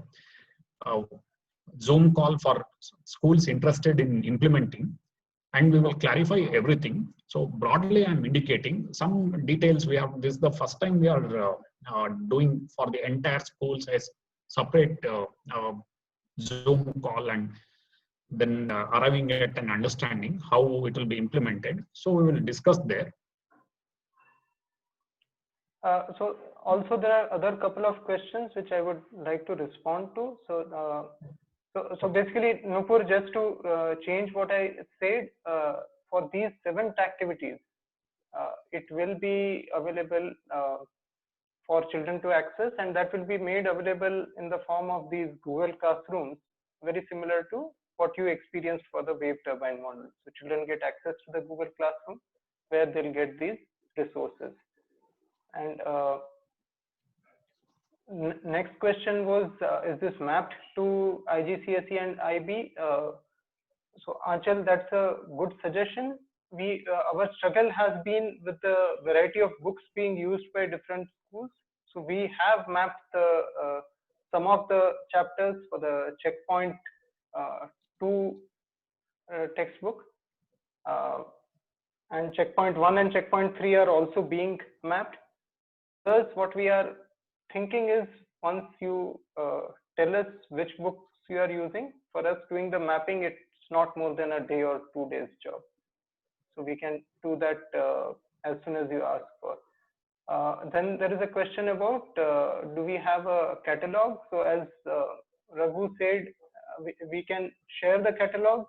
Zoom call for schools interested in implementing, and we will clarify everything. So broadly, I'm indicating some details. We have this is the first time we are doing for the entire schools as separate Zoom call, and then arriving at an understanding how it will be implemented. So we will discuss there.
So also there are other couple of questions which I would like to respond to. So basically, Nupur, just to change what I said, for these 7 activities, it will be available for children to access, and that will be made available in the form of these Google Classrooms, very similar to what you experienced for the wave turbine model. So children get access to the Google Classroom where they'll get these resources. And next question was, is this mapped to IGCSE and IB? So Aanchal, that's a good suggestion. Our struggle has been with the variety of books being used by different schools. So we have mapped some of the chapters for the checkpoint 2 textbook, and checkpoint 1 and checkpoint 3 are also being mapped. Thus, what we are thinking is, once you tell us which books you are using, for us doing the mapping, it's not more than a day or 2 days job. So we can do that as soon as you ask for. Then there is a question about do we have a catalog? So as Raghu said, we can share the catalog,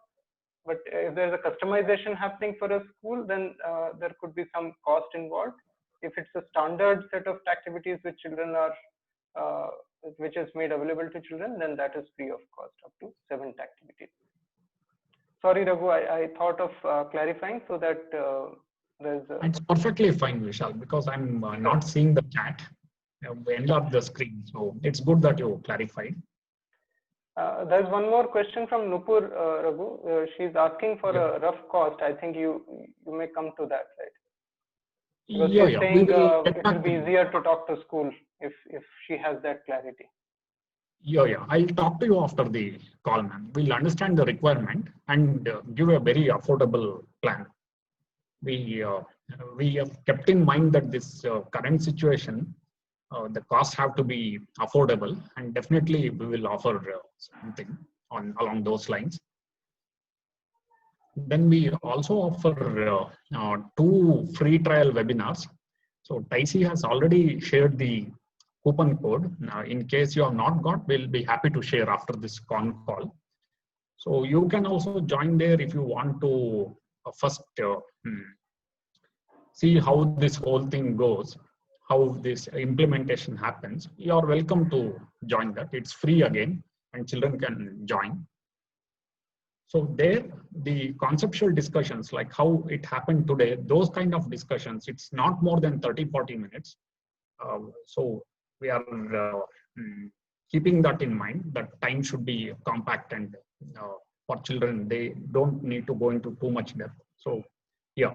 but if there's a customization happening for a school, then there could be some cost involved. If it's a standard set of activities which children are, which is made available to children, then that is free of cost up to 7 activities. Sorry, Raghu, I thought of clarifying so that there's.
It's perfectly fine, Vishal, because I'm not seeing the chat. We end up the screen, so it's good that you clarified.
There's one more question from Nupur, Raghu. She's asking for a rough cost. I think you may come to that, right? Because she's saying it will be easier to talk to school if she has that clarity.
Yeah. I'll talk to you after the call, ma'am. We'll understand the requirement and give a very affordable plan. We have kept in mind that this current situation, the costs have to be affordable, and definitely we will offer something along those lines. Then we also offer 2 free trial webinars. So TAISI has already shared the coupon code. In case you have not got, we'll be happy to share after this con call. So you can also join there if you want to first see how this whole thing goes, how this implementation happens. You are welcome to join that. It's free again, and children can join. So there, the conceptual discussions, like how it happened today, those kind of discussions, it's not more than 30-40 minutes. So we are keeping that in mind, that time should be compact, and for children, they don't need to go into too much depth. So yeah.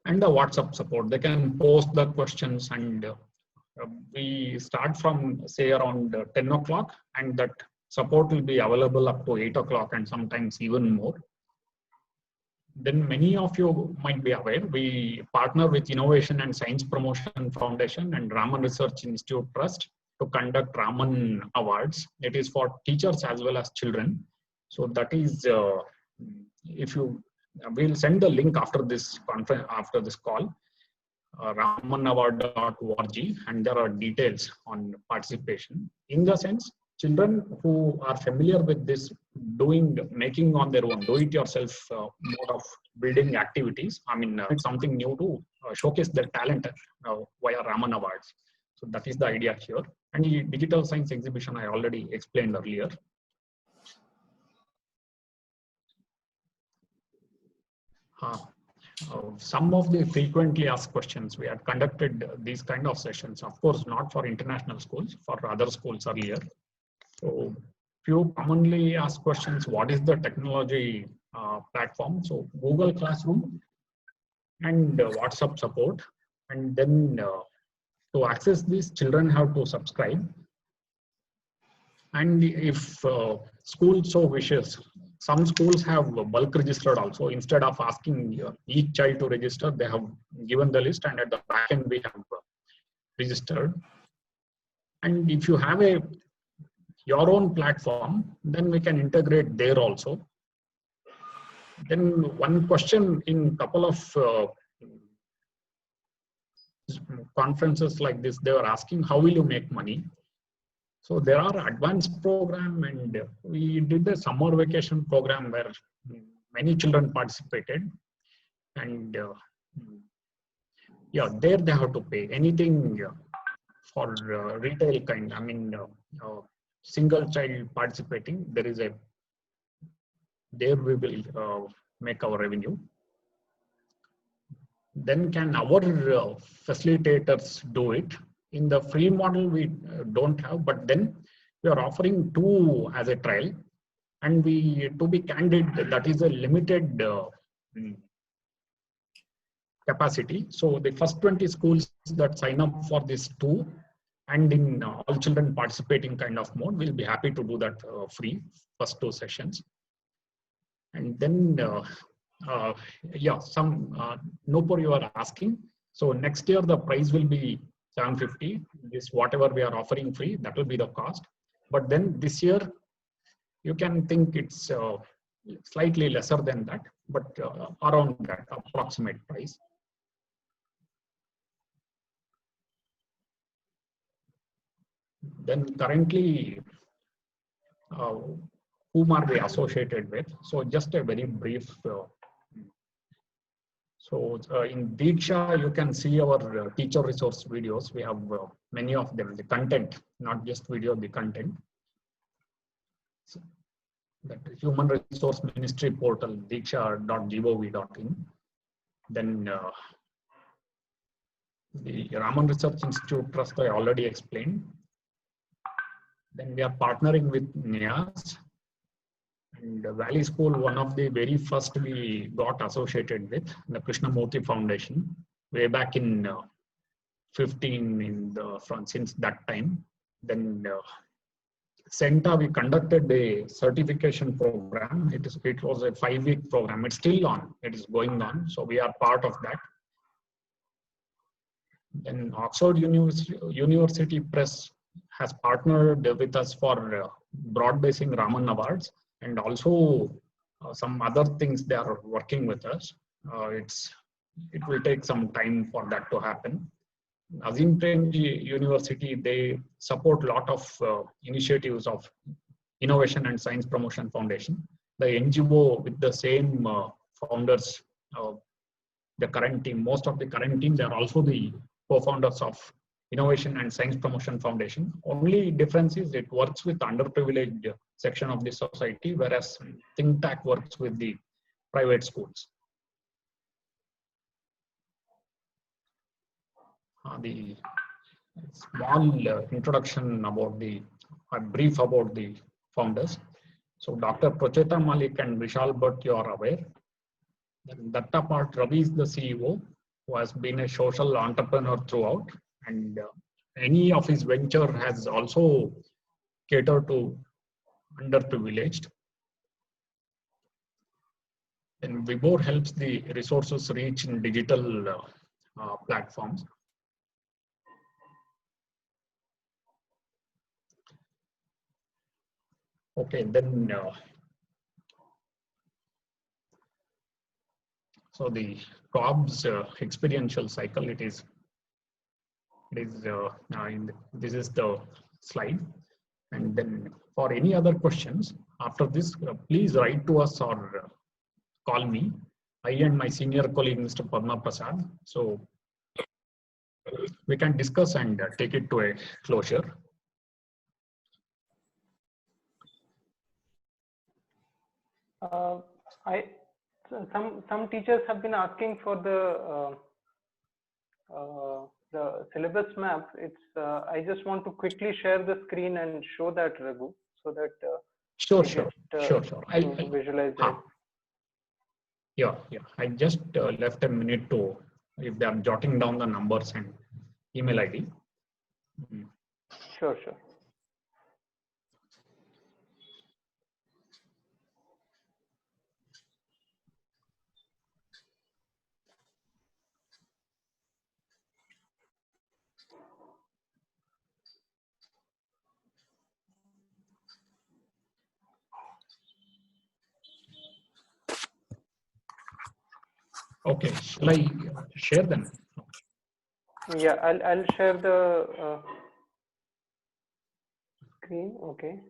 And the WhatsApp support, they can post the questions, and we start from say around 10 o'clock, and that support will be available up to 8 o'clock and sometimes even more. Then many of you might be aware, we partner with Innovation and Science Promotion Foundation and Raman Research Institute Trust to conduct Raman Awards. It is for teachers as well as children. So that is, if you, we'll send the link after this conference, after this call, ramanaward.org, and there are details on participation. In the sense, children who are familiar with this making on their own, do-it-yourself mode of building activities, I mean, it's something new to showcase their talent via Raman Awards. So that is the idea here. And the digital science exhibition I already explained earlier. Some of the frequently asked questions, we had conducted these kind of sessions, of course, not for international schools, for other schools earlier. So few commonly asked questions, what is the technology platform? So Google Classroom and WhatsApp support. And then to access this, children have to subscribe. And if school so wishes, some schools have bulk registered also. Instead of asking each child to register, they have given the list, and at the back end we have registered. And if you have your own platform, then we can integrate there also. Then one question in couple of conferences like this, they were asking, how will you make money? So there are advanced program, and we did a summer vacation program where many children participated, and yeah, there they have to pay anything for retail kind. I mean, single child participating, there we will make our revenue. Then can our facilitators do it? In the free model, we don't have, but then we are offering 2 as a trial. And to be candid, that is a limited capacity. So the first 20 schools that sign up for this 2, and in all children participating kind of mode, we'll be happy to do that free, first 2 sessions. And then, yeah, Nopur, you are asking. So next year, the price will be 750. This whatever we are offering free, that will be the cost. But then this year, you can think it's slightly lesser than that, but around that approximate price. Then currently, whom are we associated with? So just a very brief. In Diksha, you can see our teacher resource videos. We have many of them, the content, not just video, the content. So that Human Resource Ministry portal, diksha.gov.in. Then the Raman Research Institute Trust, I already explained. Then we are partnering with NIAS and Valley School. One of the very first we got associated with the Krishnamurti Foundation way back in 15 in the front since that time. Then CENTA, we conducted a certification program. It was a 5-week program. It's still on. It is going on. So we are part of that. Then Oxford University Press has partnered with us for broad-basing Raman Awards, and also some other things they are working with us. It will take some time for that to happen. Azim Premji University, they support a lot of initiatives of Innovation and Science Promotion Foundation. The NGO with the same founders, the current team, most of the current team, they are also the co-founders of Innovation and Science Promotion Foundation. Only difference is it works with underprivileged section of the society, whereas ThinkTac works with the private schools. The small introduction about a brief about the founders. So Dr. Procheta Malik and Vishal Bhatt, you are aware. Then Datta Part Ravi is the CEO, who has been a social entrepreneur throughout, and any of his venture has also catered to underprivileged. And Vibor helps the resources reach in digital platforms. Okay, then so the COBS experiential cycle, this is the slide. And then for any other questions after this, please write to us or call me. I and my senior colleague, Mr. Padma Prasad. So we can discuss and take it to a closure.
Some teachers have been asking for the syllabus map. I just want to quickly share the screen and show that, Raghu, so that
sure.
I'll visualize it.
Yeah. I just left a minute to, if they are jotting down the numbers and email ID.
Sure.
Okay, shall I share them?
Yeah, I'll share the screen. Okay.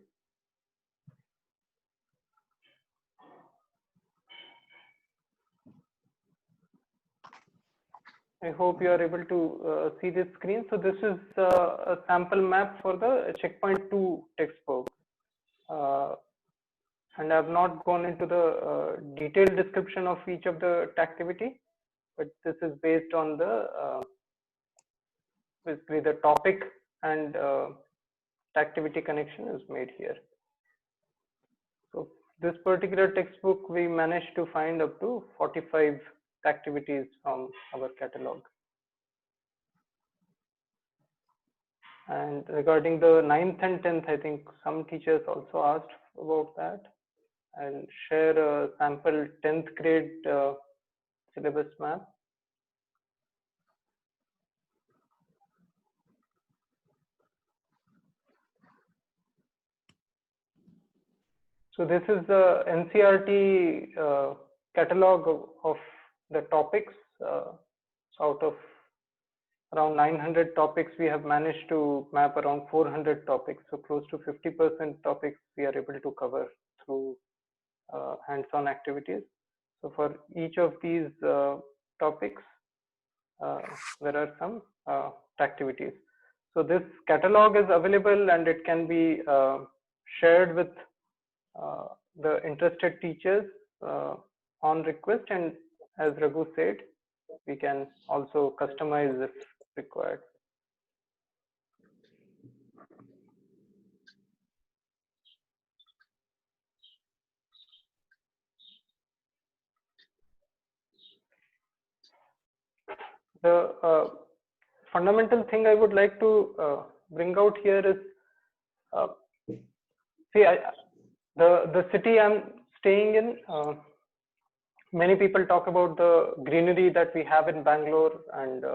I hope you are able to see this screen. So this is a sample map for the checkpoint 2 textbook. And I have not gone into the detailed description of each of the activity, but this is based on the basically the topic and activity connection is made here. So this particular textbook, we managed to find up to 45 activities from our catalog. And regarding the 9th and 10th, I think some teachers also asked about that. I'll share a sample 10th grade syllabus map. So this is the NCERT catalog of the topics. Out of around 900 topics, we have managed to map around 400 topics. So close to 50% topics we are able to cover through hands-on activities. So for each of these topics, there are some activities. So this catalog is available and it can be shared with the interested teachers on request, and as Raghu said, we can also customize if required. The fundamental thing I would like to bring out here is, see, the city I'm staying in, many people talk about the greenery that we have in Bangalore, and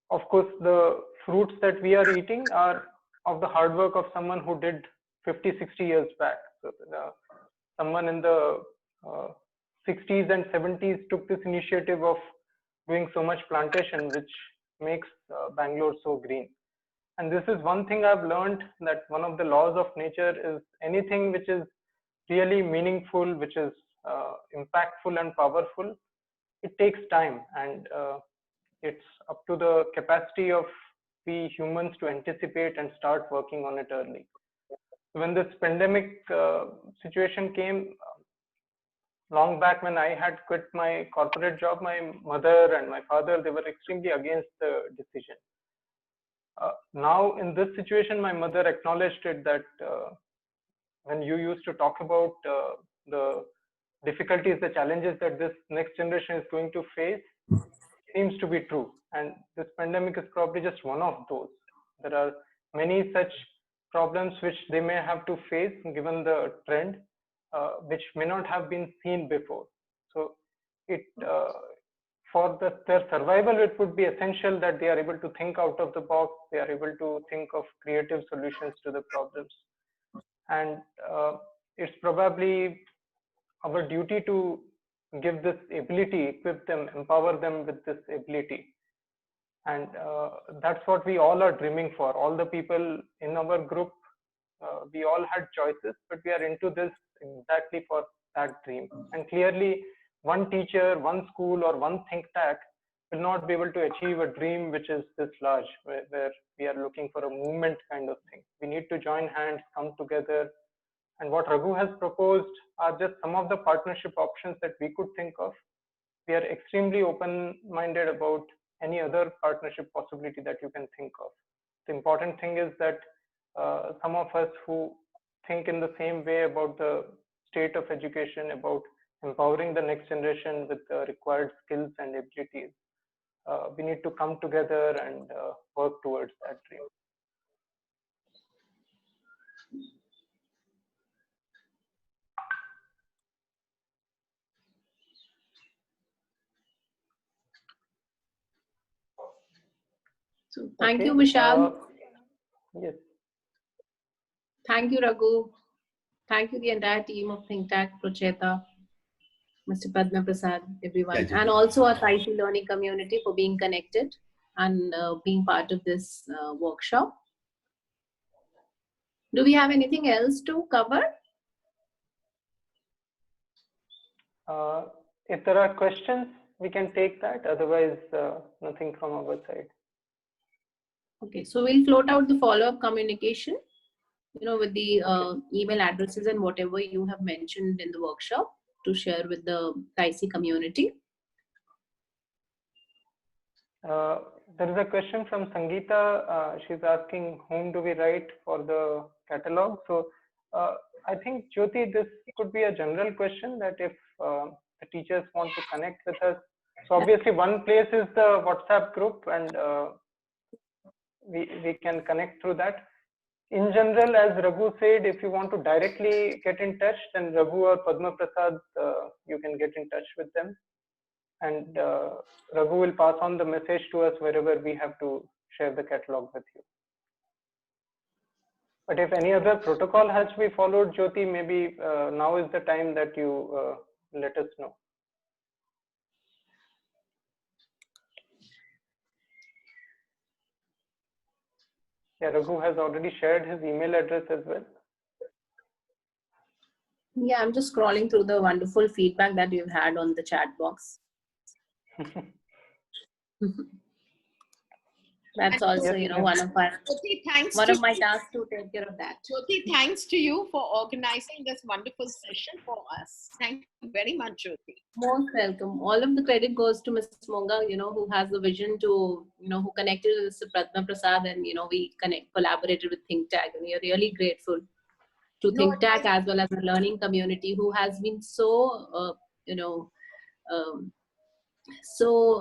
of course the fruits that we are eating are of the hard work of someone who did 50-60 years back. So someone in the 60s and 70s took this initiative of doing so much plantation, which makes Bangalore so green. And this is one thing I've learned, that one of the laws of nature is anything which is really meaningful, which is impactful and powerful, it takes time, and it's up to the capacity of we humans to anticipate and start working on it early. When this pandemic situation came, long back when I had quit my corporate job, my mother and my father, they were extremely against the decision. Now in this situation, my mother acknowledged it, that when you used to talk about the difficulties, the challenges that this next generation is going to face, seems to be true. And this pandemic is probably just one of those. There are many such problems which they may have to face given the trend, which may not have been seen before. So it for their survival, it would be essential that they are able to think out of the box, they are able to think of creative solutions to the problems. And it's probably our duty to give this ability, equip them, empower them with this ability. And that's what we all are dreaming for. All the people in our group, we all had choices, but we are into this exactly for that dream. And clearly, one teacher, one school, or one ThinkTac will not be able to achieve a dream which is this large, where we are looking for a movement kind of thing. We need to join hands, come together. And what Raghu has proposed are just some of the partnership options that we could think of. We are extremely open-minded about any other partnership possibility that you can think of. The important thing is that some of us who think in the same way about the state of education, about empowering the next generation with the required skills and abilities, we need to come together and work towards that dream.
So thank you, Vishal.
Yes.
Thank you, Raghu. Thank you, the entire team of ThinkTac, Procheta, Mr. Padma Prasad, everyone, and also our TAISI learning community for being connected and being part of this workshop. Do we have anything else to cover?
If there are questions, we can take that. Otherwise, nothing from our side.
Okay, so we'll float out the follow-up communication, with the email addresses and whatever you have mentioned in the workshop to share with the TAISI community.
There is a question from Sangeeta. She's asking, whom do we write for the catalog? So I think, Jyoti, this could be a general question, that if the teachers want to connect with us. So obviously one place is the WhatsApp group, and we can connect through that. In general, as Raghu said, if you want to directly get in touch, then Raghu or Padma Prasad, you can get in touch with them. And Raghu will pass on the message to us wherever we have to share the catalog with you. But if any other protocol has to be followed, Jyoti, maybe now is the time that you let us know. Yeah, Raghu has already shared his email address as well.
Yeah, I'm just scrolling through the wonderful feedback that you've had on the chat box. That's also,
Yes,
one of my
Jyoti, thanks
one
to
of my
you.
tasks to take care of that.
Jyoti, thanks to you for organizing this wonderful session for us. Thank you very much, Jyoti.
Most welcome. All of the credit goes to Ms. Monga, who has the vision to, who connected with Mr. Pratna Prasad, and we collaborated with ThinkTac, and we are really grateful to ThinkTac as well as the learning community, who has been so,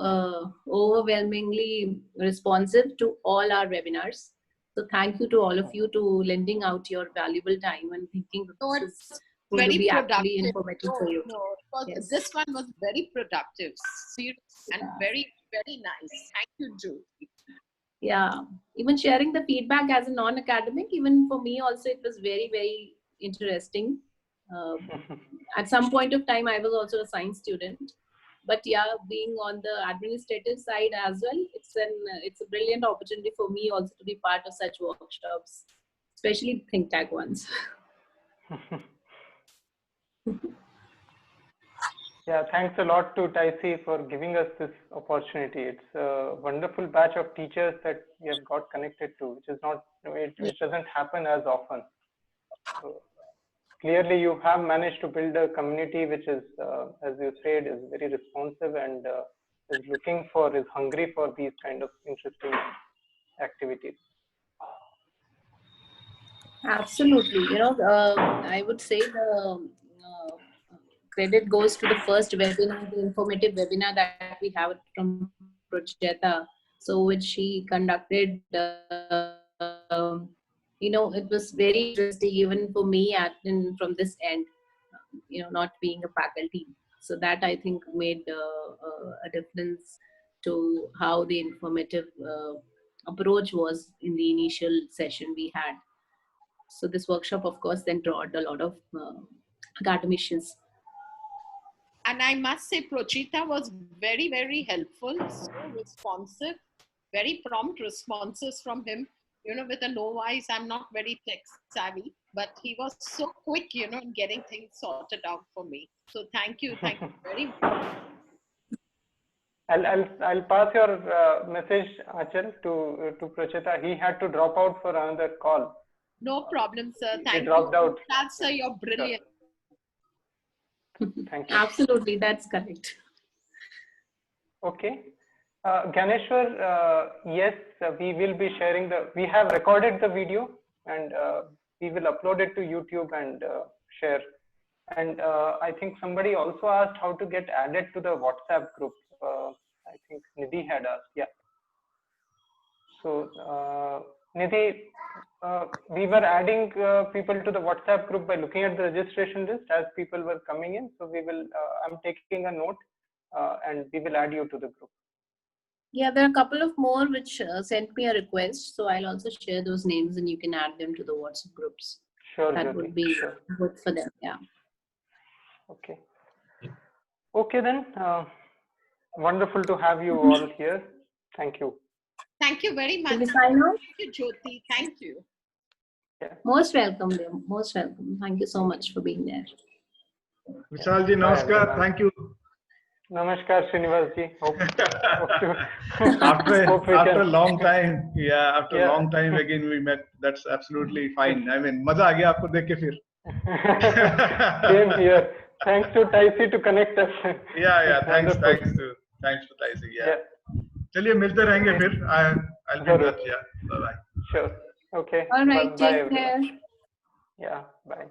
um, overwhelmingly responsive to all our webinars. So thank you to all of you to lending out your valuable time and thinking that this is going to
Very
be actually
productive.
informative for you.
Yes. This one was very productive, serious, and very, very nice. Thank you, Jyoti.
Yeah, even sharing the feedback as a non-academic, even for me also, it was very, very interesting. At some point of time, I was also a science student, but yeah, being on the administrative side as well, it's a brilliant opportunity for me also to be part of such workshops, especially ThinkTac ones.
Yeah, thanks a lot to TAISI for giving us this opportunity. It's a wonderful batch of teachers that we have got connected to, which doesn't happen as often. So clearly, you have managed to build a community which is, as you said, is very responsive and is hungry for these kind of interesting activities.
Absolutely. I would say the credit goes to the first webinar, the informative webinar that we have from Projeta. So which she conducted, it was very interesting even for me from this end, not being a faculty. So that I think made a difference to how the informative approach was in the initial session we had. So this workshop, of course, then brought a lot of academicians.
And I must say, Prochita was very, very helpful, so responsive, very prompt responses from him. With a no eyes, I'm not very tech savvy, but he was so quick, in getting things sorted out for me. So thank you very much.
I'll pass your message, Achal, to Prochita. He had to drop out for another call.
No problem, sir. Thank
you. Dropped out.
Sir, you're brilliant.
Thank you.
Absolutely, that's correct.
Okay. Ganeshwar, yes, we will be sharing we have recorded the video and we will upload it to YouTube and share. And I think somebody also asked how to get added to the WhatsApp group. I think Nidhi had asked, yeah. So Nidhi, we were adding people to the WhatsApp group by looking at the registration list as people were coming in. So we will, I'm taking a note and we will add you to the group.
Yeah, there are a couple of more which sent me a request. So I'll also share those names and you can add them to the WhatsApp groups.
Sure.
That would be good for them. Yeah.
Okay. Okay then. Wonderful to have you all here. Thank you.
Thank you very much.
Thank
you, Jyoti. Thank you.
Yeah.
Most welcome, dear. Most welcome. Thank you so much for being there.
Vishalji, namaskar. Thank you.
Namaskar, Srinivasji.
After a long time, after a long time again we met. That's absolutely fine. I mean, मजा आ गया आपको देख के फिर.
Same here. Thanks to TAISI to connect us.
Yeah. Thanks to TAISI. Yeah. चलिए मिलते रहेंगे फिर. I'll be in touch. Yeah. Bye bye.
Sure. Okay.
All right.
Bye,
take care.
Yeah. Bye.